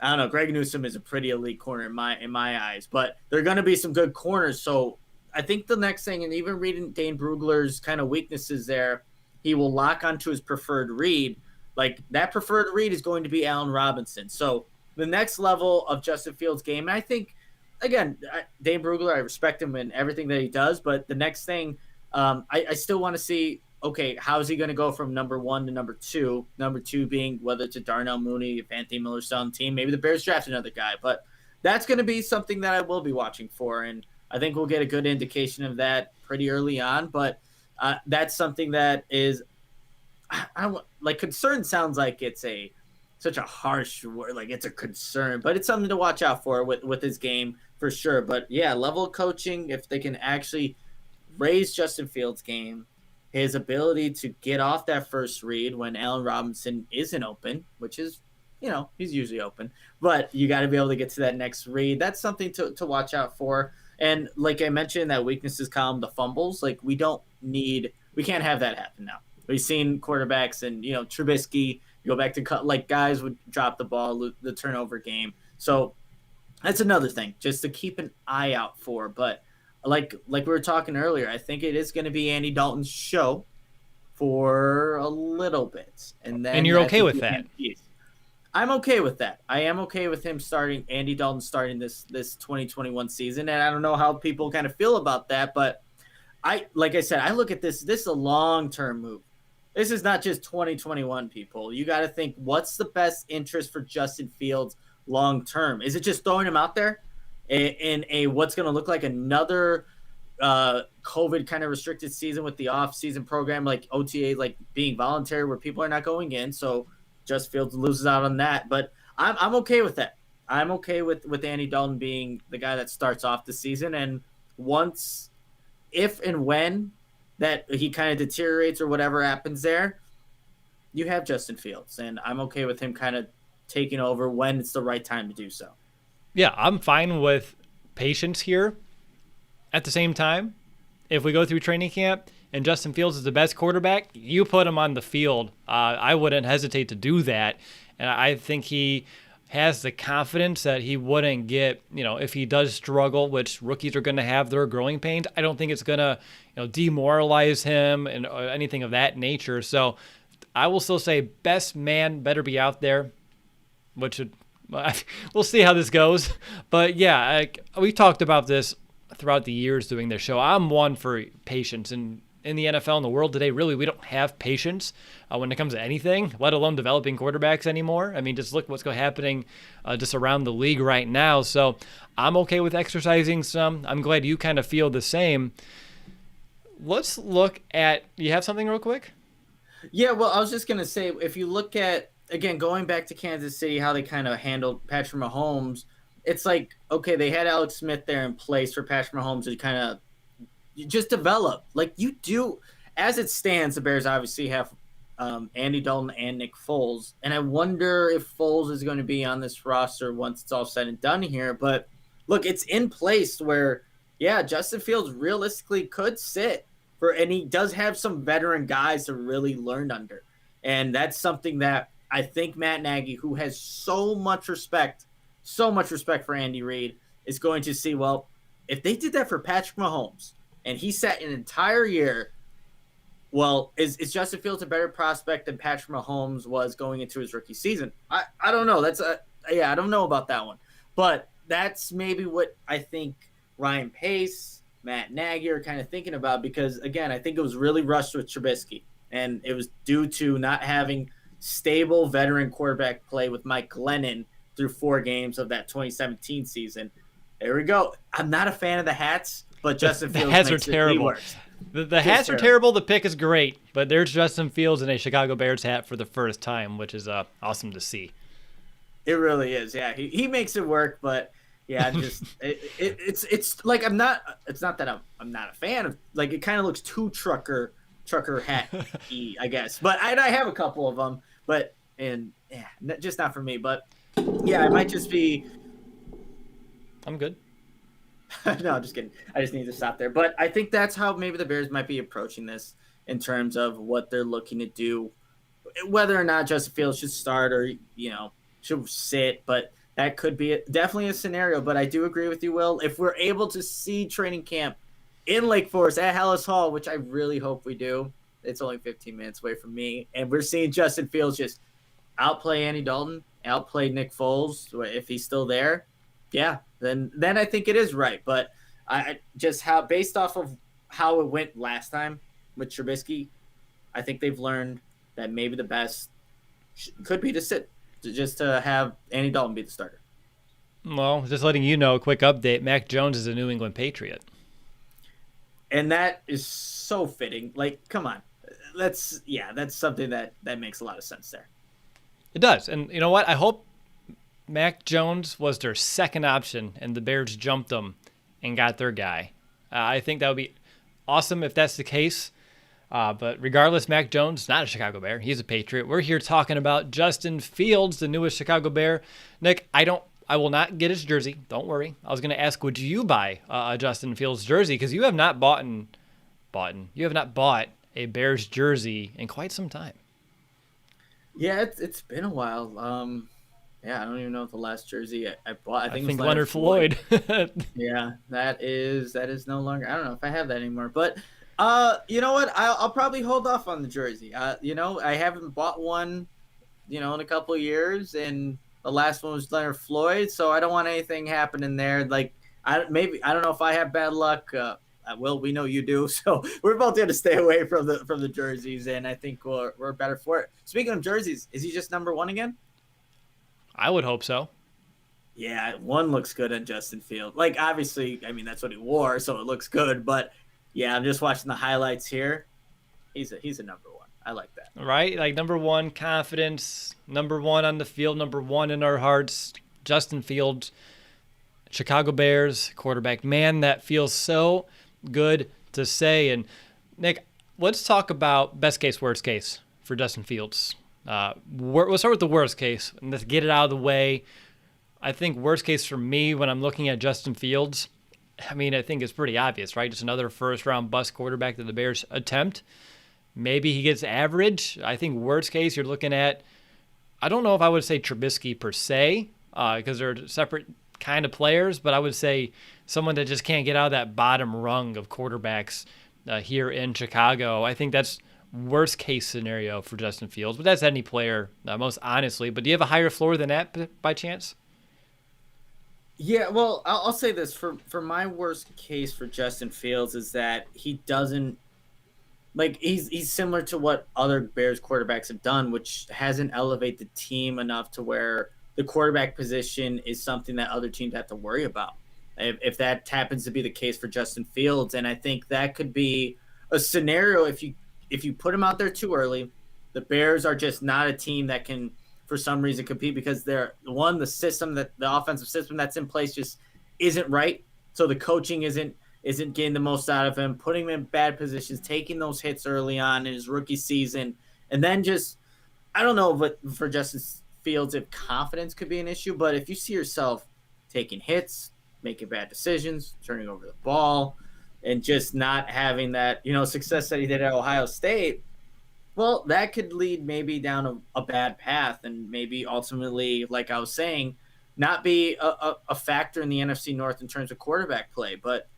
I don't know, Greg Newsome is a pretty elite corner in my eyes, but they're going to be some good corners. So I think the next thing, and even reading Dane Brugler's kind of weaknesses there, he will lock onto his preferred read. Like that preferred read is going to be Allen Robinson. So the next level of Justin Fields' game, and I think, again, Dane Brugler, I respect him in everything that he does, but the next thing, I still want to see, okay, how is he going to go from number one to number two? Number two being whether it's a Darnell Mooney, if Anthony Miller's still on the team, maybe the Bears draft another guy. But that's going to be something that I will be watching for, and I think we'll get a good indication of that pretty early on. But that's something that is, concern sounds like it's such a harsh word, like it's a concern, but it's something to watch out for with his game for sure. But yeah, level of coaching, if they can actually raise Justin Fields' game, his ability to get off that first read when Allen Robinson isn't open, which is, he's usually open, but you got to be able to get to that next read. That's something to watch out for. And like I mentioned, that weaknesses column, the fumbles, like we can't have that happen now. We've seen quarterbacks and, Trubisky go back to guys would drop the ball, the turnover game. So that's another thing just to keep an eye out for. But like we were talking earlier, I think it is going to be Andy Dalton's show for a little bit. And you're okay with that? I'm okay with that. I am okay with Andy Dalton starting this 2021 season. And I don't know how people kind of feel about that, but like I said, I look at this is a long-term move. This is not just 2021, people. You got to think, what's the best interest for Justin Fields long-term? Is it just throwing him out there in what's going to look like another COVID kind of restricted season with the off-season program, like OTA, like being voluntary where people are not going in? So Justin Fields loses out on that. But I'm okay with that. I'm okay with Andy Dalton being the guy that starts off the season. And if and when that he kind of deteriorates or whatever happens there, you have Justin Fields. And I'm okay with him kind of taking over when it's the right time to do so. Yeah, I'm fine with patience here. At the same time, if we go through training camp and Justin Fields is the best quarterback, you put him on the field. I wouldn't hesitate to do that. And I think he has the confidence that he wouldn't get, if he does struggle, which rookies are going to have their growing pains, I don't think it's going to, demoralize him and anything of that nature. So I will still say best man better be out there, which we'll see how this goes. But yeah, we talked about this throughout the years doing this show. I'm one for patience, and in the NFL and the world today, really, we don't have patience when it comes to anything, let alone developing quarterbacks anymore. I mean, just look what's happening just around the league right now. So I'm okay with exercising some. I'm glad you kind of feel the same. Let's look at, you have something real quick? Yeah, well, I was just going to say, if you look at, again, going back to Kansas City, how they kind of handled Patrick Mahomes, it's like, okay, they had Alex Smith there in place for Patrick Mahomes to kind of just develop. Like you do, as it stands, the Bears obviously have Andy Dalton and Nick Foles. And I wonder if Foles is going to be on this roster once it's all said and done here. But look, it's in place where, yeah, Justin Fields realistically could sit and he does have some veteran guys to really learn under. And that's something that I think Matt Nagy, who has so much respect for Andy Reid, is going to see, well, if they did that for Patrick Mahomes and he sat an entire year, well, is Justin Fields a better prospect than Patrick Mahomes was going into his rookie season? I don't know. I don't know about that one. But that's maybe what I think Ryan Pace, Matt Nagy are kind of thinking about, because, again, I think it was really rushed with Trubisky, and it was due to not having stable veteran quarterback play with Mike Glennon through 4 games of that 2017 season. There we go. I'm not a fan of the hats, but Justin Fields hats makes are terrible. The hats are terrible. The pick is great, but there's Justin Fields in a Chicago Bears hat for the first time, which is awesome to see. It really is. Yeah, he makes it work, but yeah, just it's like it's not that I'm not a fan of, like, it kind of looks too trucker hat-y, I guess. But I have a couple of them, but just not for me. But yeah, it might just be. I'm good. No, just kidding. I just need to stop there. But I think that's how maybe the Bears might be approaching this in terms of what they're looking to do, whether or not Justin Fields should start or, should sit. But that could be definitely a scenario. But I do agree with you, Will. If we're able to see training camp in Lake Forest at Hallis Hall, which I really hope we do, it's only 15 minutes away from me, and we're seeing Justin Fields just outplay Andy Dalton, outplay Nick Foles if he's still there, yeah, then I think it is right. But I just based off of how it went last time with Trubisky, I think they've learned that maybe the best could be to sit, just to have Andy Dalton be the starter. Well, just letting you know, a quick update, Mac Jones is a New England Patriot. And that is so fitting. Like, come on. That's something that makes a lot of sense there. It does. And you know what? I hope Mac Jones was their second option and the Bears jumped them and got their guy. I think that would be awesome if that's the case. But regardless, Mac Jones, not a Chicago Bear. He's a Patriot. We're here talking about Justin Fields, the newest Chicago Bear. Nick, I will not get his jersey. Don't worry. I was going to ask, would you buy a Justin Fields jersey? Because you have not bought a Bears jersey in quite some time. Yeah, it's been a while. Yeah, I don't even know if the last jersey I bought. I think it was Leonard Floyd. Yeah, that is no longer. I don't know if I have that anymore. But you know what? I'll probably hold off on the jersey. I haven't bought one, in a couple of years, and the last one was Leonard Floyd, so I don't want anything happening there. Like, I don't know if I have bad luck. Will, we know you do, so we're both going to stay away from the jerseys, and I think we're better for it. Speaking of jerseys, is he just number 1 again? I would hope so. Yeah, 1 looks good on Justin Fields. Like, obviously, I mean, that's what he wore, so it looks good. But yeah, I'm just watching the highlights here. He's a number 1. I like that. Right? Like, number 1, confidence, number 1 on the field, number 1 in our hearts. Justin Fields, Chicago Bears quarterback. Man, that feels so good to say. And Nick, let's talk about best case, worst case for Justin Fields. We'll start with the worst case and let's get it out of the way. I think worst case for me when I'm looking at Justin Fields, I mean, I think it's pretty obvious, right? Just another first-round bust quarterback that the Bears attempt. Maybe he gets average. I think worst case you're looking at, I don't know if I would say Trubisky per se, because they're separate kind of players, but I would say someone that just can't get out of that bottom rung of quarterbacks here in Chicago. I think that's worst case scenario for Justin Fields, but that's any player, most honestly. But do you have a higher floor than that by chance? Yeah, well, I'll say this. For my worst case for Justin Fields is that he doesn't, like, he's similar to what other Bears quarterbacks have done, which hasn't elevated the team enough to where the quarterback position is something that other teams have to worry about. If that happens to be the case for Justin Fields, and I think that could be a scenario if you put him out there too early, the Bears are just not a team that can, for some reason, compete because the offensive system that's in place just isn't right. So the coaching isn't getting the most out of him, putting him in bad positions, taking those hits early on in his rookie season, and then just, I don't know, but for Justin Fields, if confidence could be an issue, but if you see yourself taking hits, making bad decisions, turning over the ball, and just not having that, success that he did at Ohio State, well, that could lead maybe down a bad path and maybe ultimately, like I was saying, not be a factor in the NFC North in terms of quarterback play. But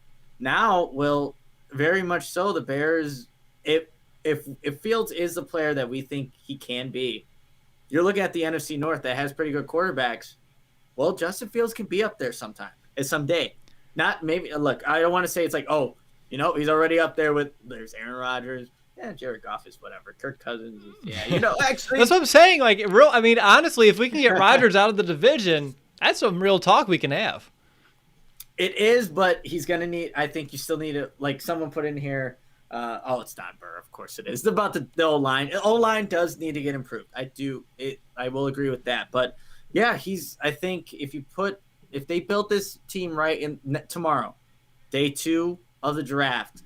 now, well, very much so, the Bears, if Fields is the player that we think he can be, you're looking at the NFC North that has pretty good quarterbacks. Well, Justin Fields can be up there sometime, someday. Not maybe. Look, I don't want to say it's like, oh, he's already up there with. There's Aaron Rodgers. Yeah, Jared Goff is whatever. Kirk Cousins is, actually. That's what I'm saying. Like, honestly, if we can get Rodgers out of the division, that's some real talk we can have. It is, but he's going to need, I think you still need to, like someone put in here, it's Don Burr. Of course it is. It's about the O-line. O-line does need to get improved. I will agree with that. But yeah, I think if they built this team right in tomorrow, day 2 of the draft,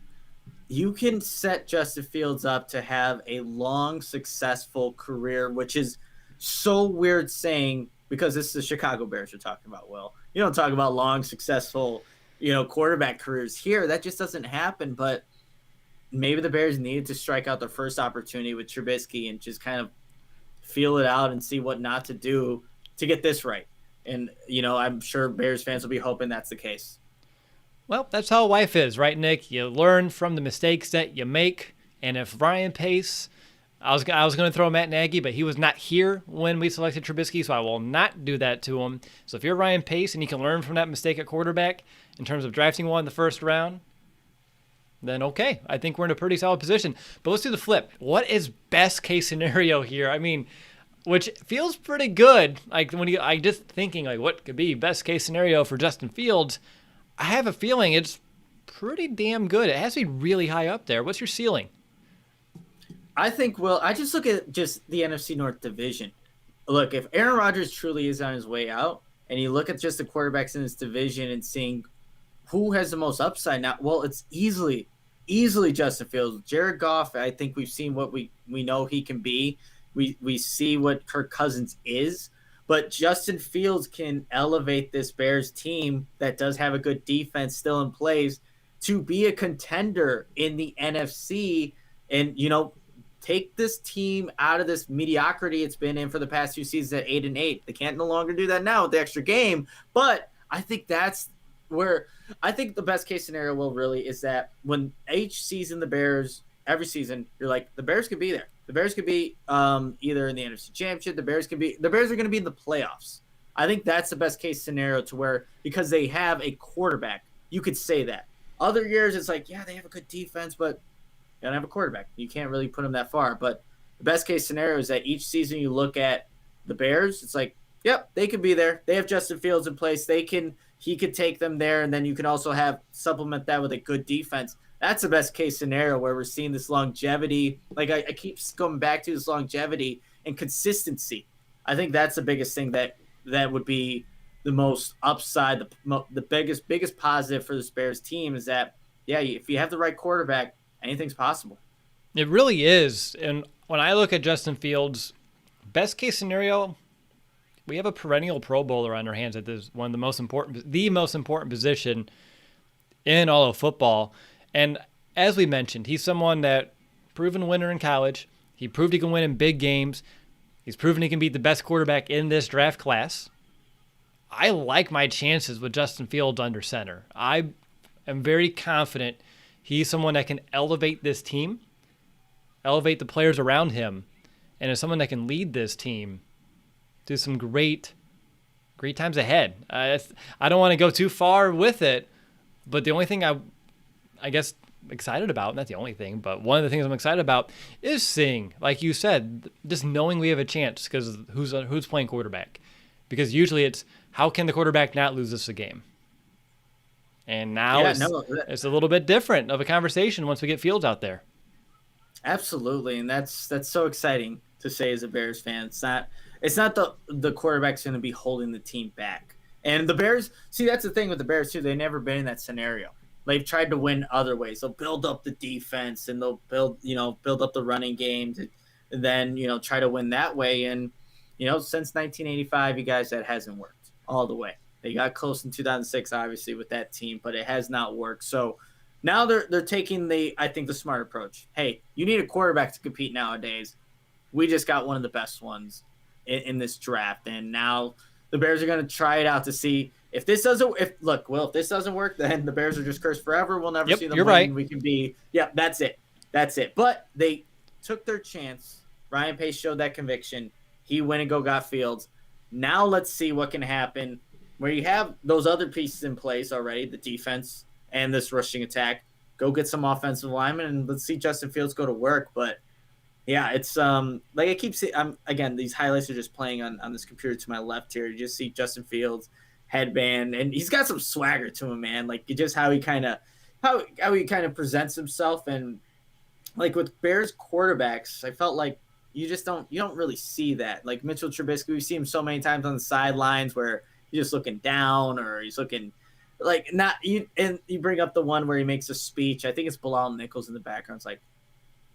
you can set Justin Fields up to have a long, successful career, which is so weird saying because this is the Chicago Bears you're talking about, Will. You don't talk about long, successful, quarterback careers here. That just doesn't happen. But maybe the Bears needed to strike out their first opportunity with Trubisky and just kind of feel it out and see what not to do to get this right. And, I'm sure Bears fans will be hoping that's the case. Well, that's how life is, right, Nick? You learn from the mistakes that you make. And if Ryan Pace, I was going to throw Matt Nagy, but he was not here when we selected Trubisky, so I will not do that to him. So if you're Ryan Pace and you can learn from that mistake at quarterback in terms of drafting one in the first round, then okay, I think we're in a pretty solid position. But let's do the flip. What is best case scenario here? I mean, which feels pretty good. Like I just thinking like what could be best case scenario for Justin Fields. I have a feeling it's pretty damn good. It has to be really high up there. What's your ceiling? I think, I just look at just the NFC North division. Look, if Aaron Rodgers truly is on his way out, and you look at just the quarterbacks in this division and seeing who has the most upside now, well, it's easily Justin Fields. Jared Goff, I think we've seen what we know he can be. We see what Kirk Cousins is. But Justin Fields can elevate this Bears team that does have a good defense still in place to be a contender in the NFC and, take this team out of this mediocrity it's been in for the past 2 seasons at 8-8. They can't no longer do that now with the extra game. But I think that's where I think the best case scenario will really is that when each season the Bears, every season, you're like, the Bears could be there. The Bears could be either in the NFC Championship. The Bears are going to be in the playoffs. I think that's the best case scenario to where because they have a quarterback, you could say that. Other years, it's like, yeah, they have a good defense, but they don't have a quarterback. You can't really put them that far. But the best case scenario is that each season you look at the Bears, it's like, yep, they could be there. They have Justin Fields in place. He could take them there, and then you can also supplement that with a good defense. That's the best case scenario where we're seeing this longevity. Like I keep going back to this longevity and consistency. I think that's the biggest thing that would be the most upside, the biggest positive for this Bears team is that, yeah, if you have the right quarterback, anything's possible. It really is. And when I look at Justin Fields, best case scenario, we have a perennial Pro Bowler on our hands at this one of the most important position in all of football. And as we mentioned, he's someone that proven winner in college. He proved he can win in big games. He's proven he can beat the best quarterback in this draft class. I like my chances with Justin Fields under center. I am very confident he's someone that can elevate this team, elevate the players around him, and is someone that can lead this team to some great times ahead. I don't want to go too far with it, but the only thing I guess excited about, not the only thing, but one of the things I'm excited about is seeing, like you said, just knowing we have a chance because who's playing quarterback. Because usually it's how can the quarterback not lose us a game? And now it's a little bit different of a conversation once we get Fields out there. Absolutely, and that's so exciting to say as a Bears fan. It's not the quarterback's going to be holding the team back. And the Bears, see, that's the thing with the Bears too. They've never been in that scenario. They've tried to win other ways. They'll build up the defense and they'll build up the running game and then, try to win that way. And, since 1985, you guys, that hasn't worked all the way. They got close in 2006, obviously, with that team, but it has not worked. So Now they're taking I think the smart approach. Hey, you need a quarterback to compete nowadays. We just got one of the best ones in this draft, and now the Bears are going to try it out to see if this doesn't. If this doesn't work, then the Bears are just cursed forever. We'll never see them win. Right. We can be, that's it. But they took their chance. Ryan Pace showed that conviction. He went and got Fields. Now let's see what can happen where you have those other pieces in place already, the defense and this rushing attack. Go get some offensive linemen, and let's see Justin Fields go to work. But yeah, it's like I keep saying, again, these highlights are just playing on this computer to my left here. You just see Justin Fields headband, and he's got some swagger to him, man. Like just how he kind of presents himself, and like with Bears quarterbacks, I felt like you don't really see that. Like Mitchell Trubisky, we see him so many times on the sidelines where he's just looking down or he's looking like not you. And you bring up the one where he makes a speech. I think it's Bilal Nichols in the background. It's like,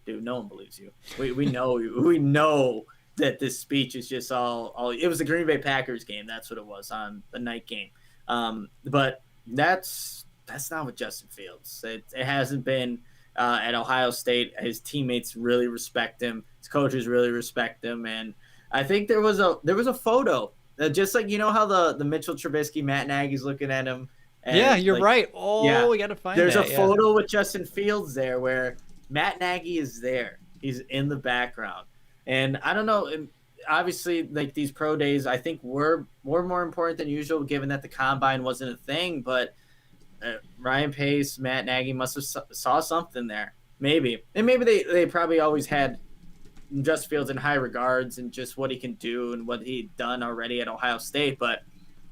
dude, no one believes you. We know you. We know that this speech is just all. It was the Green Bay Packers game. That's what it was on the night game. But that's not what Justin Fields. It hasn't been at Ohio State. His teammates really respect him. His coaches really respect him. And I think there was a photo, just like how the Mitchell Trubisky, Matt Nagy's looking at him. And yeah, you're right. We got to find There's a photo with Justin Fields there where Matt Nagy is there. He's in the background. And I don't know, obviously, like these pro days, I think were more important than usual, given that the combine wasn't a thing. But Ryan Pace, Matt Nagy must have saw something there. Maybe. And maybe they probably always had Justin Fields in high regards and just what he can do and what he'd done already at Ohio State. But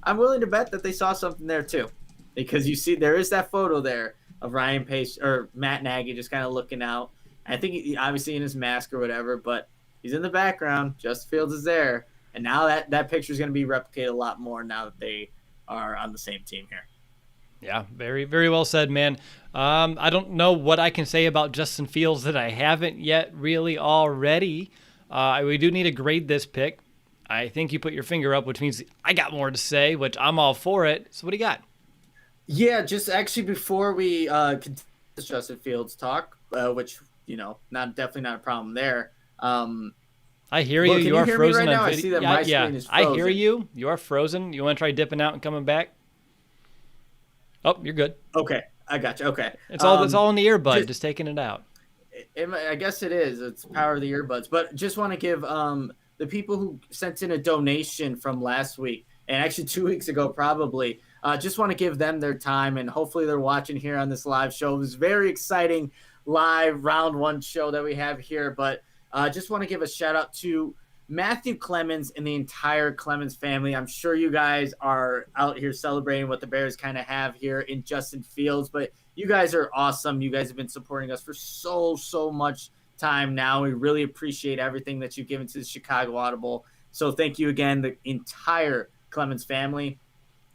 I'm willing to bet that they saw something there too. Because you see, there is that photo there of Ryan Pace or Matt Nagy just kind of looking out. I think he obviously in his mask or whatever, but he's in the background. Justin Fields is there. And now that picture is going to be replicated a lot more now that they are on the same team here. Yeah, very, very well said, man. I don't know what I can say about Justin Fields that I haven't yet really already. We do need to grade this pick. I think you put your finger up, which means I got more to say, which I'm all for it. So what do you got? Yeah, just actually before we continue this Justin Fields talk, which, definitely not a problem there. I hear you. You are frozen. Right now? I see that my screen is frozen. I hear you. You are frozen. You want to try dipping out and coming back? Oh, you're good. Okay, I got you. Okay. It's all in the earbud, just taking it out. I guess it is. It's power of the earbuds. But just want to give the people who sent in a donation from last week, and actually 2 weeks ago probably, just want to give them their time, and hopefully they're watching here on this live show. It was very exciting live round one show that we have here, but just want to give a shout out to Matthew Clemens and the entire Clemens family. I'm sure you guys are out here celebrating what the Bears kind of have here in Justin Fields, but you guys are awesome. You guys have been supporting us for so much time now. We really appreciate everything that you've given to the Chicago Audible. So thank you again, the entire Clemens family.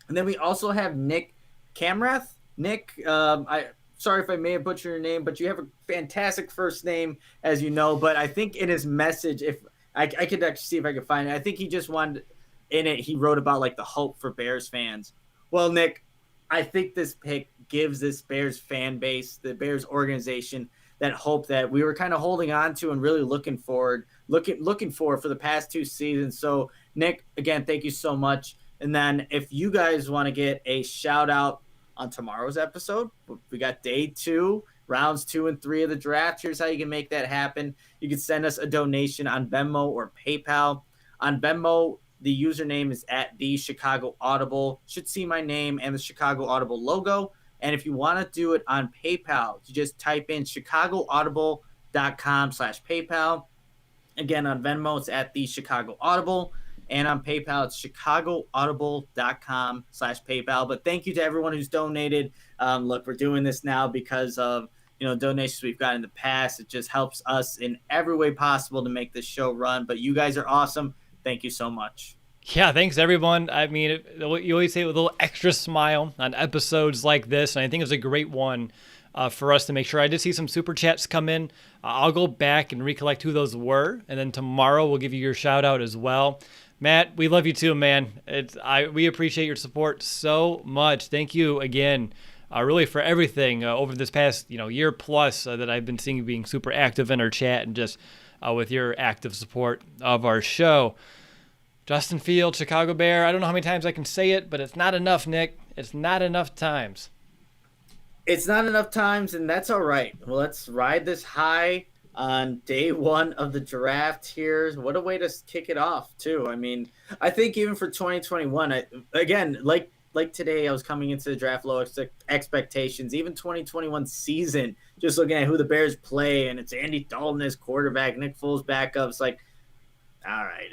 And then we also have Nick Camrath. Nick, sorry if I may have butchered your name, but you have a fantastic first name, as you know. But I think in his message, if I could actually see if I could find it, I think he just wanted in it, he wrote about like the hope for Bears fans. Well, Nick, I think this pick gives this Bears fan base, the Bears organization, that hope that we were kind of holding on to and really looking for the past two seasons. So, Nick, again, thank you so much. And then if you guys want to get a shout out on tomorrow's episode, we got day 2, rounds 2 and 3 of the draft. Here's how you can make that happen. You can send us a donation on Venmo or PayPal. On Venmo, the username is at the Chicago Audible. Should see my name and the Chicago Audible logo. And if you want to do it on PayPal, you just type in chicagoaudible.com/PayPal. Again, on Venmo, it's at the Chicago Audible. And on PayPal, it's chicagoaudible.com/PayPal. But thank you to everyone who's donated. Look, we're doing this now because of donations we've got in the past. It just helps us in every way possible to make this show run. But you guys are awesome. Thank you so much. Yeah, thanks, everyone. I mean, you always say it with a little extra smile on episodes like this, and I think it was a great one for us to make sure. I did see some super chats come in. I'll go back and recollect who those were, and then tomorrow we'll give you your shout-out as well. Matt, we love you too, man. We appreciate your support so much. Thank you again really for everything over this past year plus that I've been seeing you being super active in our chat and just with your active support of our show. Justin Fields, Chicago Bear. I don't know how many times I can say it, but it's not enough, Nick. It's not enough times. It's not enough times, and that's all right. Well, let's ride this high on day one of the draft here. What a way to kick it off, too. I mean, I think even for 2021, again, like today, I was coming into the draft low expectations. Even 2021 season, just looking at who the Bears play, and it's Andy Dalton as quarterback, Nick Foles backup. It's like, all right,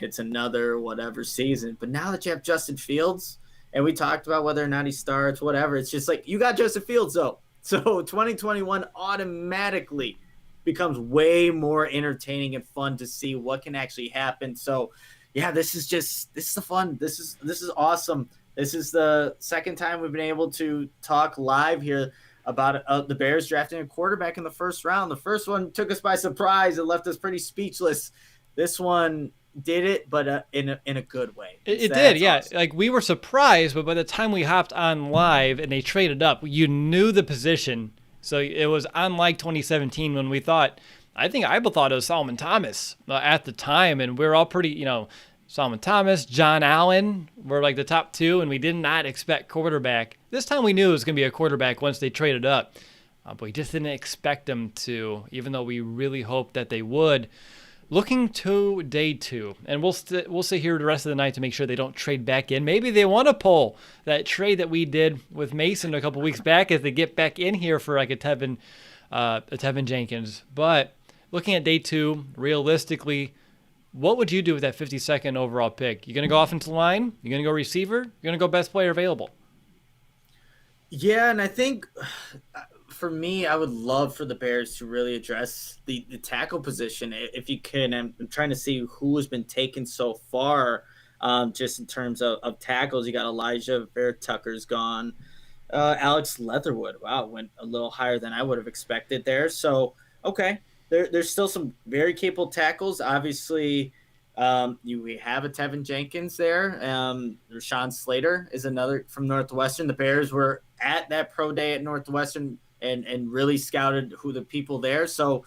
it's another whatever season. But now that you have Justin Fields, and we talked about whether or not he starts, whatever, it's just like you got Justin Fields, though. So 2021 automatically becomes way more entertaining and fun to see what can actually happen. So, yeah, this is the fun. This is awesome. This is the second time we've been able to talk live here about the Bears drafting a quarterback in the first round. The first one took us by surprise. It left us pretty speechless. This one did it, but in a good way. It did, yeah. Awesome. Like, we were surprised, but by the time we hopped on live and they traded up, you knew the position. So it was unlike 2017 when we thought, I thought it was Solomon Thomas at the time, and we were all pretty, Solomon Thomas, John Allen were like the top two, and we did not expect quarterback. This time we knew it was going to be a quarterback once they traded up, but we just didn't expect them to, even though we really hoped that they would. Looking to day two, and we'll sit here the rest of the night to make sure they don't trade back in. Maybe they want to pull that trade that we did with Mason a couple weeks back as they get back in here for like a Tevin Jenkins. But looking at day two, realistically, what would you do with that 52nd overall pick? You going to go offensive line? You going to go receiver? You're going to go best player available? Yeah, and I think for me, I would love for the Bears to really address the tackle position if you can. I'm trying to see who has been taken so far, just in terms of tackles. You got Elijah Vera-Tucker's gone. Alex Leatherwood, wow, went a little higher than I would have expected there. So, okay, there's still some very capable tackles. Obviously, we have a Tevin Jenkins there. Rashawn Slater is another from Northwestern. The Bears were at that pro day at Northwestern and really scouted who the people there. So,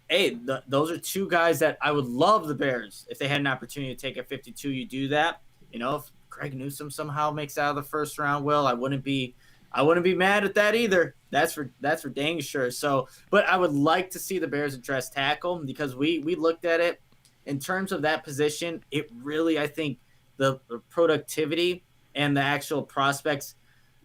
hey, those are two guys that I would love the Bears. If they had an opportunity to take a 52, you do that. If Greg Newsome somehow makes out of the first round, I wouldn't be mad at that either. That's for dang sure. So, but I would like to see the Bears address tackle because we looked at it in terms of that position. It really, I think the productivity and the actual prospects,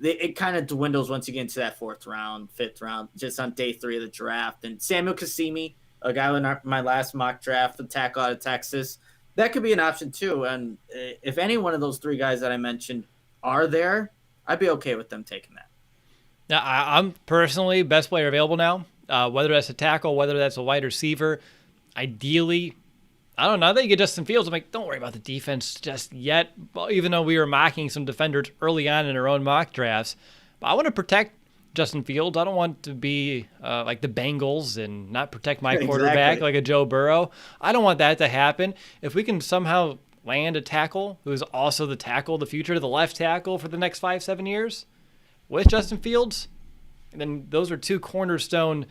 it kind of dwindles once you get into that fourth round, fifth round, just on day 3 of the draft. And Samuel Kasimi, a guy in my last mock draft, the tackle out of Texas, that could be an option too. And if any one of those 3 guys that I mentioned are there, I'd be okay with them taking that. Now, I'm personally best player available now, whether that's a tackle, whether that's a wide receiver. Ideally, I don't know. I think you get Justin Fields. I'm like, don't worry about the defense just yet. Even though we were mocking some defenders early on in our own mock drafts, but I want to protect Justin Fields. I don't want to be like the Bengals and not protect my quarterback like a Joe Burrow. I don't want that to happen. If we can somehow land a tackle who is also the tackle of the future, the left tackle for the next 5-7 years with Justin Fields, then those are 2 cornerstone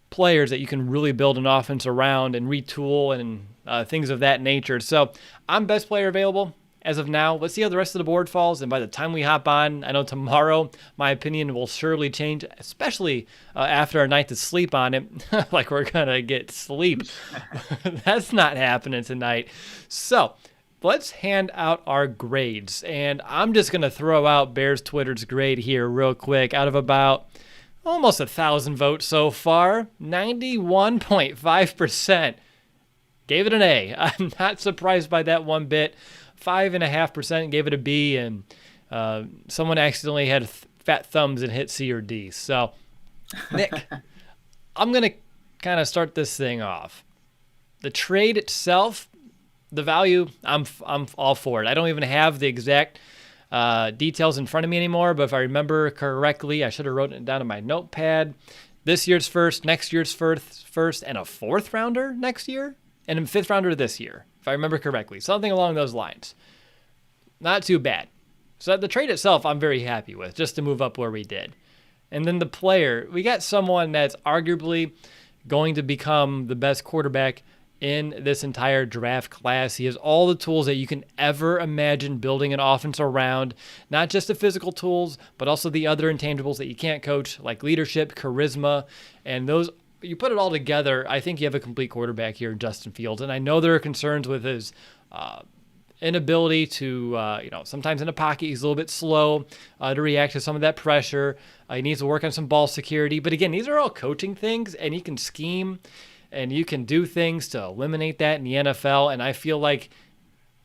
players that you can really build an offense around and retool and things of that nature. So I'm best player available as of now. Let's see how the rest of the board falls. And by the time we hop on, I know tomorrow my opinion will surely change, especially after our night to sleep on it. Like we're going to get sleep. That's not happening tonight. So let's hand out our grades. And I'm just going to throw out Bears Twitter's grade here real quick. Out of about almost 1,000 votes so far, 91.5% gave it an A. I'm not surprised by that one bit. 5.5% gave it a B, and someone accidentally had fat thumbs and hit C or D. So, Nick, I'm going to kind of start this thing off. The trade itself, the value, I'm all for it. I don't even have the exact details in front of me anymore, but if I remember correctly, I should have wrote it down in my notepad. This year's first, next year's first, and a 4th rounder next year, and a 5th rounder this year, if I remember correctly. Something along those lines. Not too bad. So the trade itself, I'm very happy with, just to move up where we did. And then the player, we got someone that's arguably going to become the best quarterback in this entire draft class. He has all the tools that you can ever imagine building an offense around, not just the physical tools, but also the other intangibles that you can't coach, like leadership, charisma, and those. You put it all together, I think you have a complete quarterback here in Justin Fields. And I know there are concerns with his inability to, sometimes in a pocket, he's a little bit slow to react to some of that pressure. He needs to work on some ball security. But again, these are all coaching things, and he can scheme and you can do things to eliminate that in the NFL. And I feel like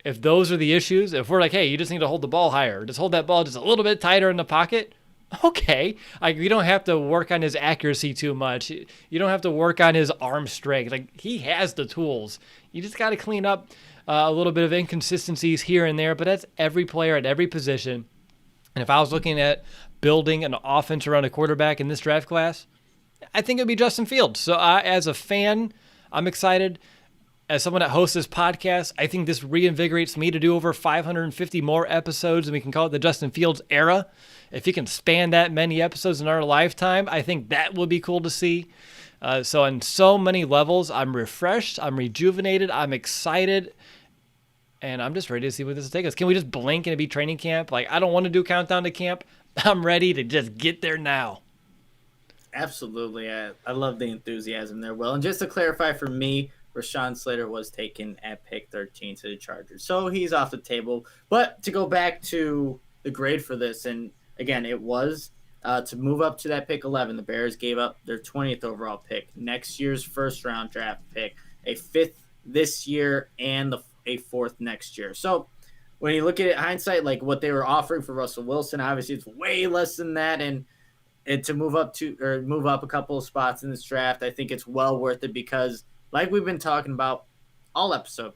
if those are the issues, if we're like, hey, you just need to hold the ball higher, just hold that ball just a little bit tighter in the pocket, okay. Like, you don't have to work on his accuracy too much. You don't have to work on his arm strength. Like, he has the tools. You just got to clean up a little bit of inconsistencies here and there, but that's every player at every position. And if I was looking at building an offense around a quarterback in this draft class, I think it would be Justin Fields. So as a fan, I'm excited. As someone that hosts this podcast, I think this reinvigorates me to do over 550 more episodes, and we can call it the Justin Fields era. If you can span that many episodes in our lifetime, I think that would be cool to see. So on so many levels, I'm refreshed, I'm rejuvenated, I'm excited, and I'm just ready to see where this will take us. Can we just blink and it be training camp? Like, I don't want to do countdown to camp. I'm ready to just get there now. Absolutely. I love the enthusiasm there, Will. And just to clarify for me, Rashawn Slater was taken at pick 13 to the Chargers. So he's off the table. But to go back to the grade for this, and again, it was to move up to that pick 11. The Bears gave up their 20th overall pick, next year's first-round draft pick, a 5th this year, and a 4th next year. So when you look at it, hindsight, like what they were offering for Russell Wilson, obviously it's way less than that. And to move up a couple of spots in this draft, I think it's well worth it because, like we've been talking about all episode,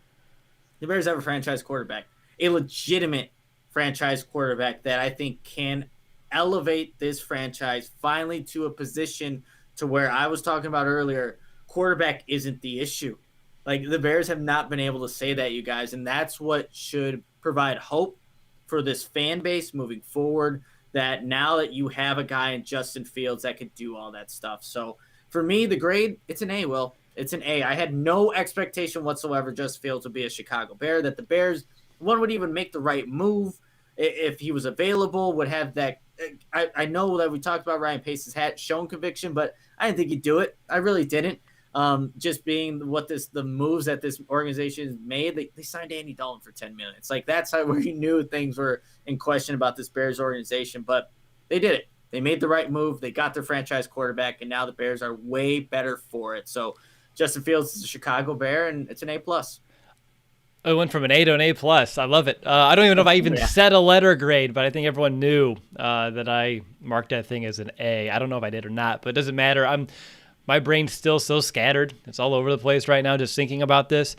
the Bears have a franchise quarterback, a legitimate franchise quarterback that I think can elevate this franchise finally to a position to where I was talking about earlier, quarterback isn't the issue. Like, the Bears have not been able to say that, you guys, and that's what should provide hope for this fan base moving forward, that now that you have a guy in Justin Fields that could do all that stuff. So for me, the grade, it's an A, Will. It's an A. I had no expectation whatsoever Justin Fields would be a Chicago Bear, that the Bears, one, would even make the right move if he was available, would have that. I know that we talked about Ryan Pace's hat shown conviction, but I didn't think he'd do it. I really didn't. Just being the moves that this organization made, they signed Andy Dalton for $10 million. It's like, that's how we knew things were in question about this Bears organization, but they did it. They made the right move. They got their franchise quarterback, and now the Bears are way better for it. So Justin Fields is a Chicago Bear, and it's an A+. I went from an A to an A+. I love it. I don't even know if I even set a letter grade, but I think everyone knew that I marked that thing as an A. I don't know if I did or not, but it doesn't matter. My brain's still so scattered. It's all over the place right now just thinking about this.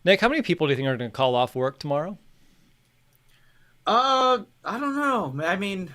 Nick, how many people do you think are going to call off work tomorrow? I don't know. I mean,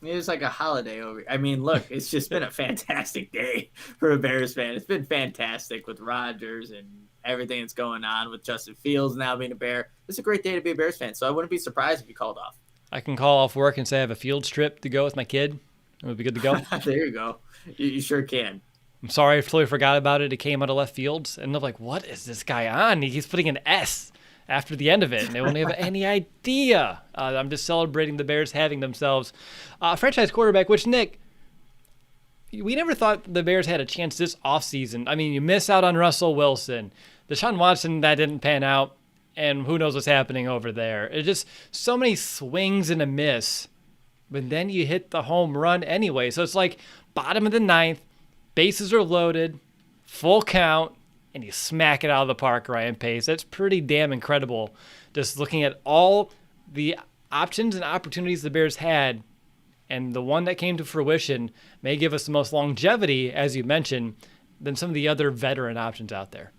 it's like a holiday over. I mean, look, it's just been a fantastic day for a Bears fan. It's been fantastic with Rodgers and everything that's going on with Justin Fields now being a Bear. It's a great day to be a Bears fan, so I wouldn't be surprised if you called off. I can call off work and say I have a field trip to go with my kid. It would be good to go. There you go. You sure can. I'm sorry, I totally forgot about it. It came out of left field, and I'm like, what is this guy on? He's putting an S after the end of it, and they won't have any idea. I'm just celebrating the Bears having themselves a franchise quarterback, which, Nick, we never thought the Bears had a chance this offseason. I mean, you miss out on Russell Wilson. Deshaun Watson, that didn't pan out, and who knows what's happening over there. It's just so many swings and a miss, but then you hit the home run anyway. So it's like bottom of the ninth, bases are loaded, full count, and you smack it out of the park, Ryan Pace. That's pretty damn incredible. Just looking at all the options and opportunities the Bears had, and the one that came to fruition may give us the most longevity, as you mentioned, than some of the other veteran options out there.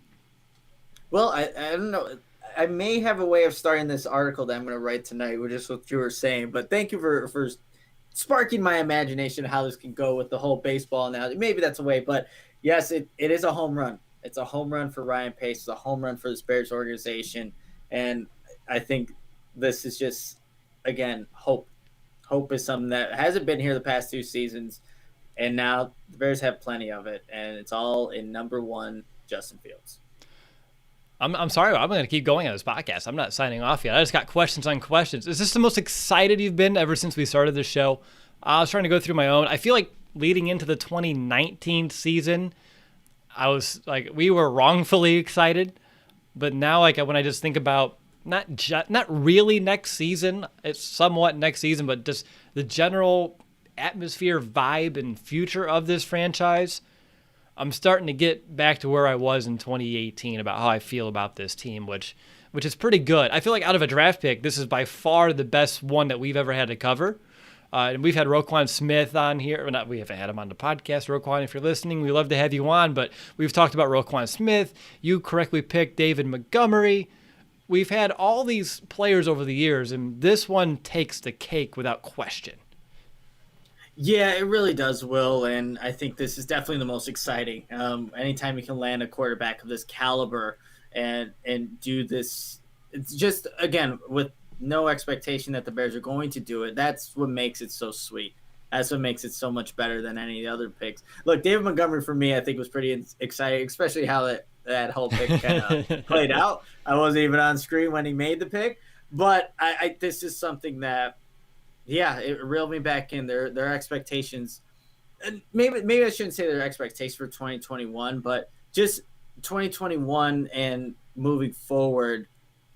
Well, I don't know. I may have a way of starting this article that I'm going to write tonight, which is what you were saying. But thank you for sparking my imagination of how this can go with the whole baseball analogy. Maybe that's a way. But, yes, it is a home run. It's a home run for Ryan Pace. It's a home run for this Bears organization. And I think this is just again, hope. Hope is something that hasn't been here the past 2 seasons, and now the Bears have plenty of it, and it's all in number one, Justin Fields. I'm sorry, I'm going to keep going on this podcast. I'm not signing off yet. I just got questions on questions. Is this the most excited you've been ever since we started this show? I was trying to go through my own. I feel like leading into the 2019 season, I was like, we were wrongfully excited, but now like when I just think about not really next season, it's somewhat next season, but just the general atmosphere, vibe, and future of this franchise, I'm starting to get back to where I was in 2018 about how I feel about this team, which is pretty good. I feel like out of a draft pick, this is by far the best one that we've ever had to cover. And we've had Roquan Smith on here. Well, we haven't had him on the podcast. Roquan, if you're listening, we love to have you on. But we've talked about Roquan Smith. You correctly picked David Montgomery. We've had all these players over the years, and this one takes the cake without question. Yeah, it really does, Will, and I think this is definitely the most exciting. Anytime you can land a quarterback of this caliber and do this, it's just, again, with no expectation that the Bears are going to do it, that's what makes it so sweet. That's what makes it so much better than any of the other picks. Look, David Montgomery, for me, I think was pretty exciting, especially how that whole pick kind of played out. I wasn't even on screen when he made the pick, but I this is something that, yeah, it reeled me back in. Their expectations, and maybe I shouldn't say their expectations for 2021, but just 2021 and moving forward.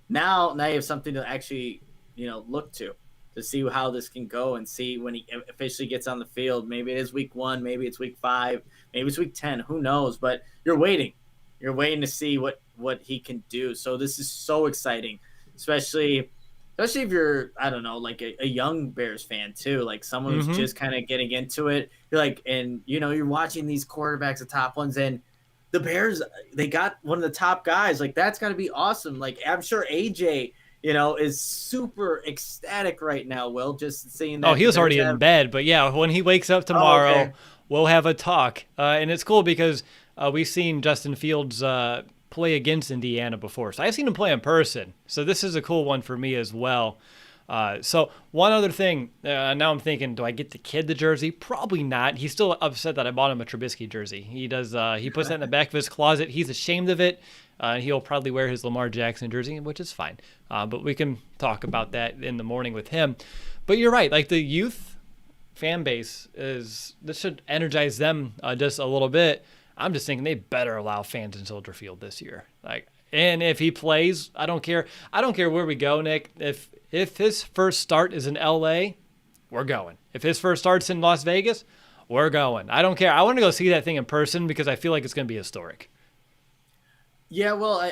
Now you have something to actually, look to see how this can go and see when he officially gets on the field. Maybe it is week 1, maybe it's week 5, maybe it's week 10. Who knows? But you're waiting to see what he can do. So this is so exciting, especially if you're, I don't know, like a young Bears fan too, like someone who's just kind of getting into it. You're like, and you're watching these quarterbacks, the top ones, and the Bears, they got one of the top guys. Like, that's got to be awesome. Like, I'm sure AJ, is super ecstatic right now, Will, just seeing that. Oh, he was already in bed, but yeah, when he wakes up tomorrow, we'll have a talk. And it's cool because we've seen Justin Fields play against Indiana before. So I've seen him play in person. So this is a cool one for me as well. So one other thing, now I'm thinking, do I get the kid the jersey? Probably not. He's still upset that I bought him a Trubisky jersey. He does. He puts that in the back of his closet. He's ashamed of it. He'll probably wear his Lamar Jackson jersey, which is fine. But we can talk about that in the morning with him. But you're right. Like the youth fan base this should energize them just a little bit. I'm just thinking they better allow fans in Soldier Field this year. And if he plays, I don't care. I don't care where we go, Nick. If his first start is in L.A., we're going. If his first start's in Las Vegas, we're going. I don't care. I want to go see that thing in person because I feel like it's going to be historic. Yeah, well,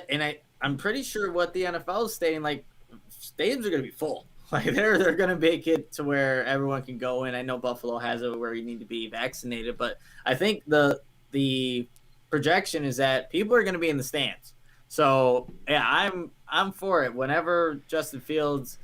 I'm pretty sure what the NFL is stating, like, stadiums are going to be full. Like, they're going to make it to where everyone can go in. I know Buffalo has it where you need to be vaccinated, but I think the projection is that people are going to be in the stands. So yeah, I'm for it. Whenever Justin Fields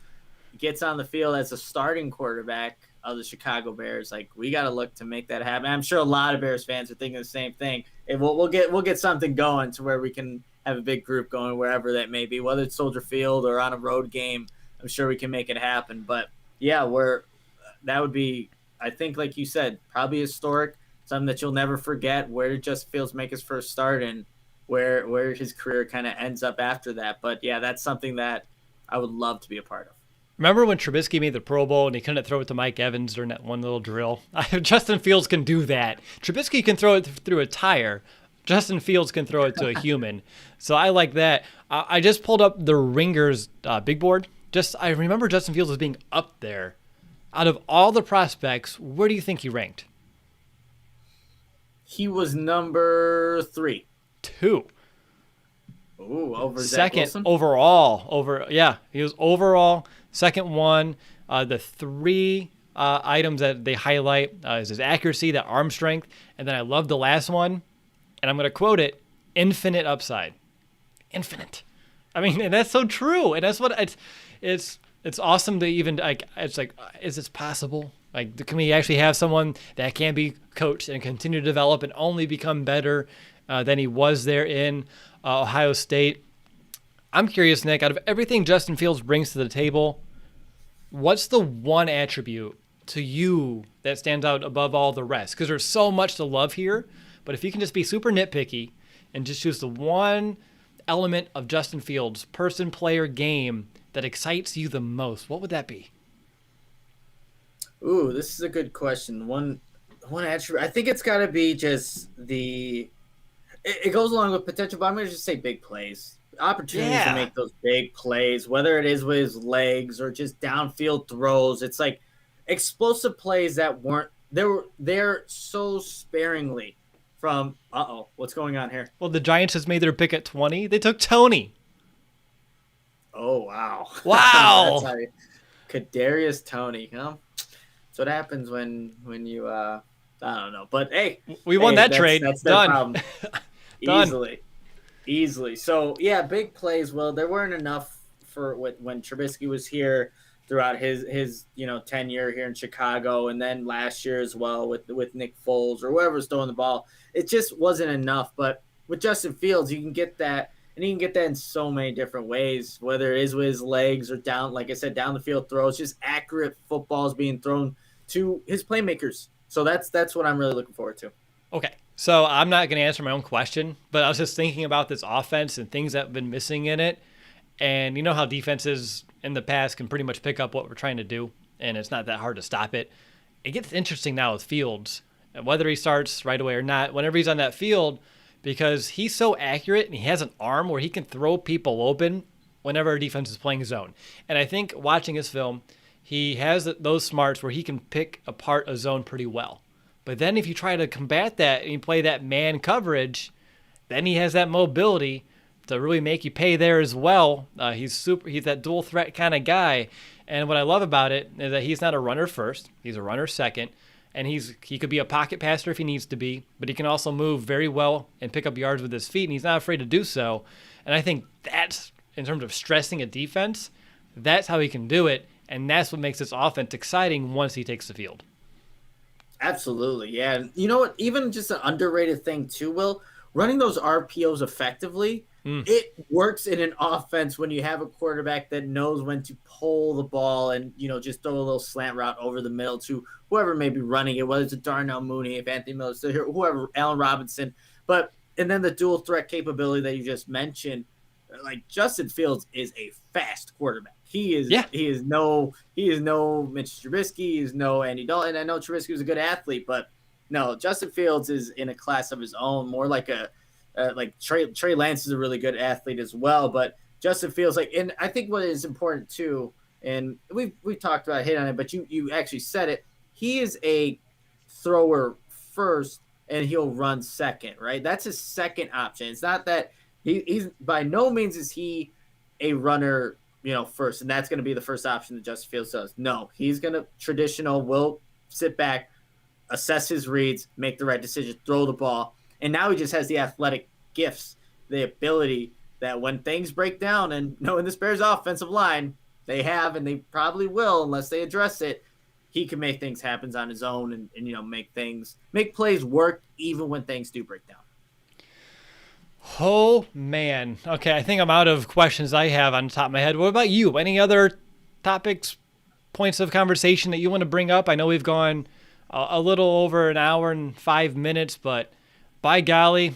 gets on the field as a starting quarterback of the Chicago Bears, like, we got to look to make that happen. I'm sure a lot of Bears fans are thinking the same thing. And we'll get something going to where we can have a big group going wherever that may be, whether it's Soldier Field or on a road game. I'm sure we can make it happen. But yeah, that would be, I think, like you said, probably historic. Something that you'll never forget. Where did Justin Fields make his first start and where his career kind of ends up after that. But yeah, that's something that I would love to be a part of. Remember when Trubisky made the Pro Bowl and he couldn't throw it to Mike Evans during that one little drill? Justin Fields can do that. Trubisky can throw it through a tire. Justin Fields can throw it to a human. So I like that. I just pulled up the Ringers big board. I remember Justin Fields as being up there. Out of all the prospects, where do you think he ranked? He was number 3. 2. Ooh, over Zach Wilson? Second overall. He was overall. Second one. The 3 items that they highlight is his accuracy, that arm strength, and then I love the last one, and I'm going to quote it, infinite upside. Infinite. I mean, and that's so true, and that's what it's awesome to even, like, it's like, is this possible? Like, can we actually have someone that can be coached and continue to develop and only become better than he was there in Ohio State? I'm curious, Nick, out of everything Justin Fields brings to the table, What's the one attribute to you that stands out above all the rest? Because there's so much to love here, but if you can just be super nitpicky and just choose the one element of Justin Fields' person, player, game that excites you the most, what would that be? Ooh, this is a good question. One attribute. I think it's got to be just it goes along with potential, but I'm going to just say big plays. Opportunities to make those big plays, whether it is with his legs or just downfield throws. It's like explosive plays that weren't they're so sparingly from what's going on here? Well, the Giants has made their pick at 20. They took Tony. Oh wow. Wow. Kadarius Toney, huh? That's what happens when you I don't know. But hey, we won that trade. That's done. Done. Easily. So yeah, big plays. Well, there weren't enough for when Trubisky was here throughout his tenure here in Chicago, and then last year as well with Nick Foles or whoever's throwing the ball. It just wasn't enough. But with Justin Fields, you can get that, and you can get that in so many different ways. Whether it is with his legs or down, like I said, down the field throws, just accurate footballs being thrown to his playmakers. So that's what I'm really looking forward to. Okay. So I'm not going to answer my own question, but I was just thinking about this offense and things that have been missing in it. And you know how defenses in the past can pretty much pick up what we're trying to do, and it's not that hard to stop it. It gets interesting now with Fields, whether he starts right away or not, whenever he's on that field, because he's so accurate and he has an arm where he can throw people open whenever a defense is playing zone. And I think watching his film, he has those smarts where he can pick apart a zone pretty well. But then if you try to combat that and you play that man coverage, then he has that mobility to really make you pay there as well. He's that dual threat kind of guy. And what I love about it is that he's not a runner first, he's a runner second. And he could be a pocket passer if he needs to be, but he can also move very well and pick up yards with his feet, and he's not afraid to do so. And I think that's, in terms of stressing a defense, that's how he can do it. And that's what makes this offense exciting once he takes the field. Absolutely, yeah. And you know what? Even just an underrated thing too, Will, running those RPOs effectively, it works in an offense when you have a quarterback that knows when to pull the ball and, just throw a little slant route over the middle to whoever may be running it, whether it's a Darnell Mooney, if Anthony Miller's still here, whoever, Allen Robinson. And then the dual threat capability that you just mentioned, like Justin Fields is a fast quarterback. He is no Mitch Trubisky. He is no Andy Dalton. I know Trubisky was a good athlete, but no, Justin Fields is in a class of his own, more like like Trey Lance is a really good athlete as well. But Justin Fields, and I think what is important too, and we've talked about hit on it, but you actually said it. He is a thrower first, and he'll run second, right? That's his second option. It's not that he's by no means is he a runner, first, and that's going to be the first option that Justin Fields does. No, he's going to will sit back, assess his reads, make the right decision, throw the ball. And now he just has the athletic gifts, the ability that when things break down, and knowing this Bears offensive line, they have, and they probably will unless they address it, he can make things happen on his own and make plays work even when things do break down. Oh, man. Okay, I think I'm out of questions I have on the top of my head. What about you? Any other topics, points of conversation that you want to bring up? I know we've gone a little over an hour and 5 minutes, but by golly,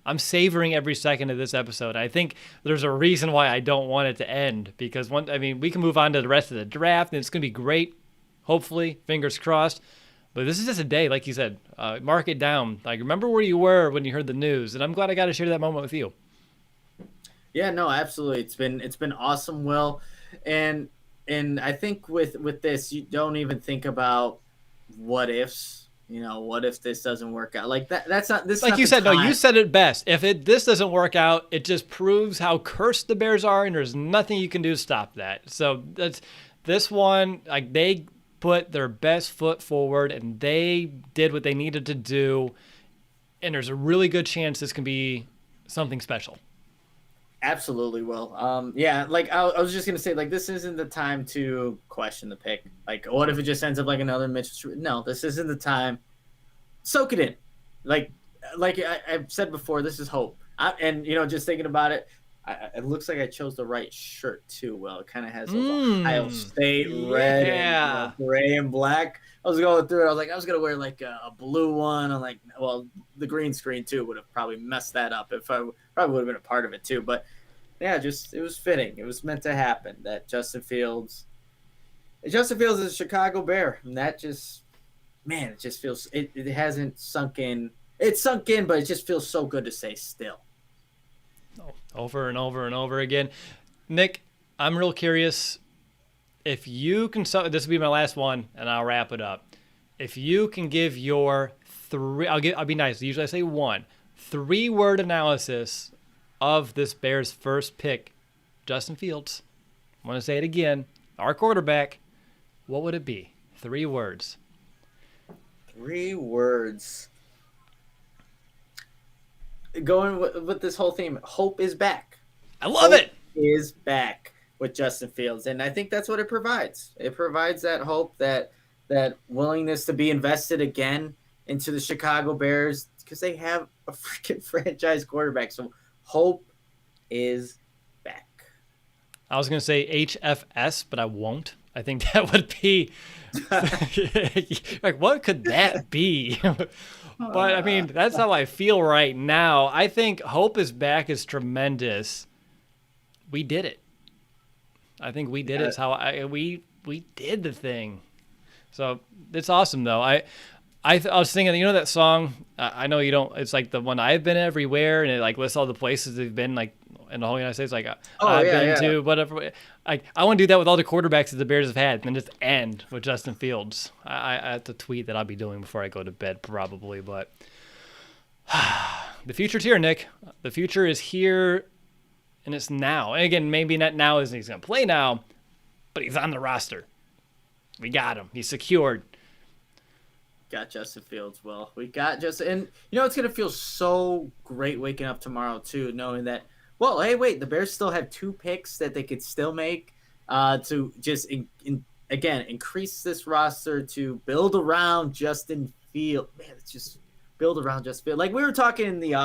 I'm savoring every second of this episode. I think there's a reason why I don't want it to end, because we can move on to the rest of the draft, and it's going to be great, hopefully, fingers crossed. But this is just a day, like you said, mark it down. Like, remember where you were when you heard the news, and I'm glad I got to share that moment with you. Yeah, no, absolutely. It's been awesome, Will, and I think with this, you don't even think about what ifs. What if this doesn't work out? Like that. That's not this. Like you said, no, you said it best. If this doesn't work out, it just proves how cursed the Bears are, and there's nothing you can do to stop that. So that's this one. Like, they put their best foot forward, and they did what they needed to do, and there's a really good chance this can be something special. Absolutely, Will. Yeah, like I was just gonna say, like, this isn't the time to question the pick. Like, what if it just ends up like another Mitch? No, this isn't the time. Soak it in. Like I've said before, this is hope. And just thinking about it, it looks like I chose the right shirt too. Well, it kind of has those Ohio State red and gray and black. I was going through it. I was like, I was gonna wear like a blue one. I'm like, well, the green screen too would have probably messed that up if I probably would have been a part of it too. But yeah, just it was fitting. It was meant to happen that Justin Fields is a Chicago Bear, and that just, man, it just feels it hasn't sunk in. It's sunk in, but it just feels so good to say still. Over and over and over again. Nick, I'm real curious if you can. This will be my last one, and I'll wrap it up. If you can give your I'll be nice. Usually I say 1 3-word analysis of this Bears first pick, Justin Fields. I want to say it again. Our quarterback. What would it be? 3 words. 3 words. Going with this whole theme, hope is back. I love it. Is back with Justin Fields, and I think that's what it provides. It provides that hope, that willingness to be invested again into the Chicago Bears because they have a freaking franchise quarterback. So hope is back. I was going to say HFS, but I won't. I think that would be like, what could that be? But I mean, that's how I feel right now. I think hope is back is tremendous. We did it. I think we did it. It's how we did the thing. So it's awesome though. I was thinking, you know that song? I know you don't. It's like the one I've been everywhere, and it like lists all the places they've been like in the whole United States. Like I've been to whatever. I want to do that with all the quarterbacks that the Bears have had, and then just end with Justin Fields. I have to tweet that I'll be doing before I go to bed probably, but the future's here, Nick. The future is here, and it's now. And again, maybe not now isn't he's going to play now, but he's on the roster. We got him. He's secured. Got Justin Fields. Well, we got Justin. And, you know, it's going to feel so great waking up tomorrow, too, knowing that, well, hey, wait, the Bears still have 2 picks that they could still make to just, again, increase this roster to build around Justin Fields. Man, it's just build around Justin Fields. Like we were talking in the,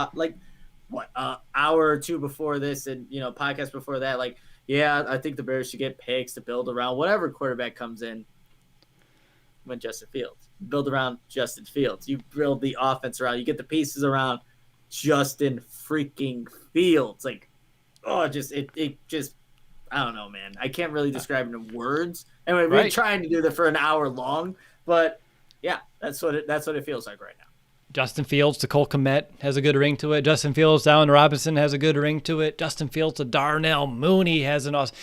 hour or 2 before this and, you know, podcast before that, like, yeah, I think the Bears should get picks to build around whatever quarterback comes in when Justin Fields. Build around Justin Fields. You build the offense around. You get the pieces around Justin freaking Fields. Like, oh, it just I don't know, man. I can't really describe it in words. Anyway, we're trying to do that for an hour long, but yeah, that's what it feels like right now. Justin Fields to Cole Kmet has a good ring to it. Justin Fields to Allen Robinson has a good ring to it. Justin Fields to Darnell Mooney has an awesome.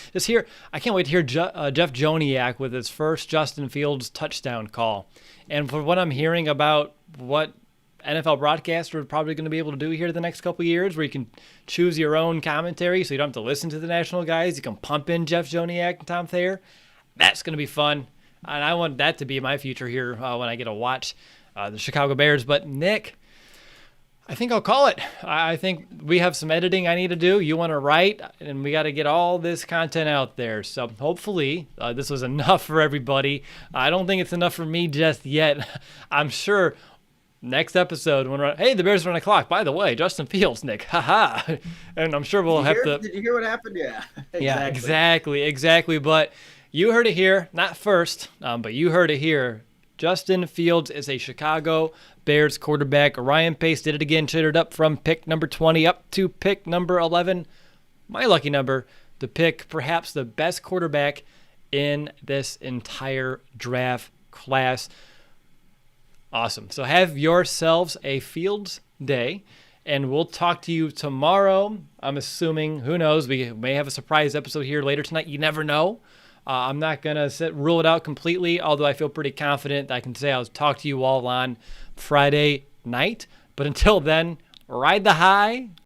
I can't wait to hear Jeff Joniak with his first Justin Fields touchdown call. And for what I'm hearing about what NFL broadcasters are probably going to be able to do here the next couple of years, where you can choose your own commentary so you don't have to listen to the national guys. You can pump in Jeff Joniak and Tom Thayer. That's going to be fun. And I want that to be my future here when I get to watch the Chicago Bears. But Nick, I think I'll call it. I think we have some editing I need to do. You want to write, and we got to get all this content out there. So hopefully this was enough for everybody. I don't think it's enough for me just yet. I'm sure next episode, hey, the Bears are on the clock. By the way, Justin Fields, Nick, haha. And I'm sure we'll have to. Did you hear what happened? Yeah. Exactly. Yeah, exactly. But you heard it here, not first, but you heard it here. Justin Fields is a Chicago Bears quarterback. Ryan Pace did it again, traded up from pick number 20 up to pick number 11. My lucky number to pick perhaps the best quarterback in this entire draft class. Awesome. So have yourselves a Fields day, and we'll talk to you tomorrow. I'm assuming, who knows, we may have a surprise episode here later tonight. You never know. I'm not going to rule it out completely, although I feel pretty confident that I can say I'll talk to you all on Friday night. But until then, ride the high,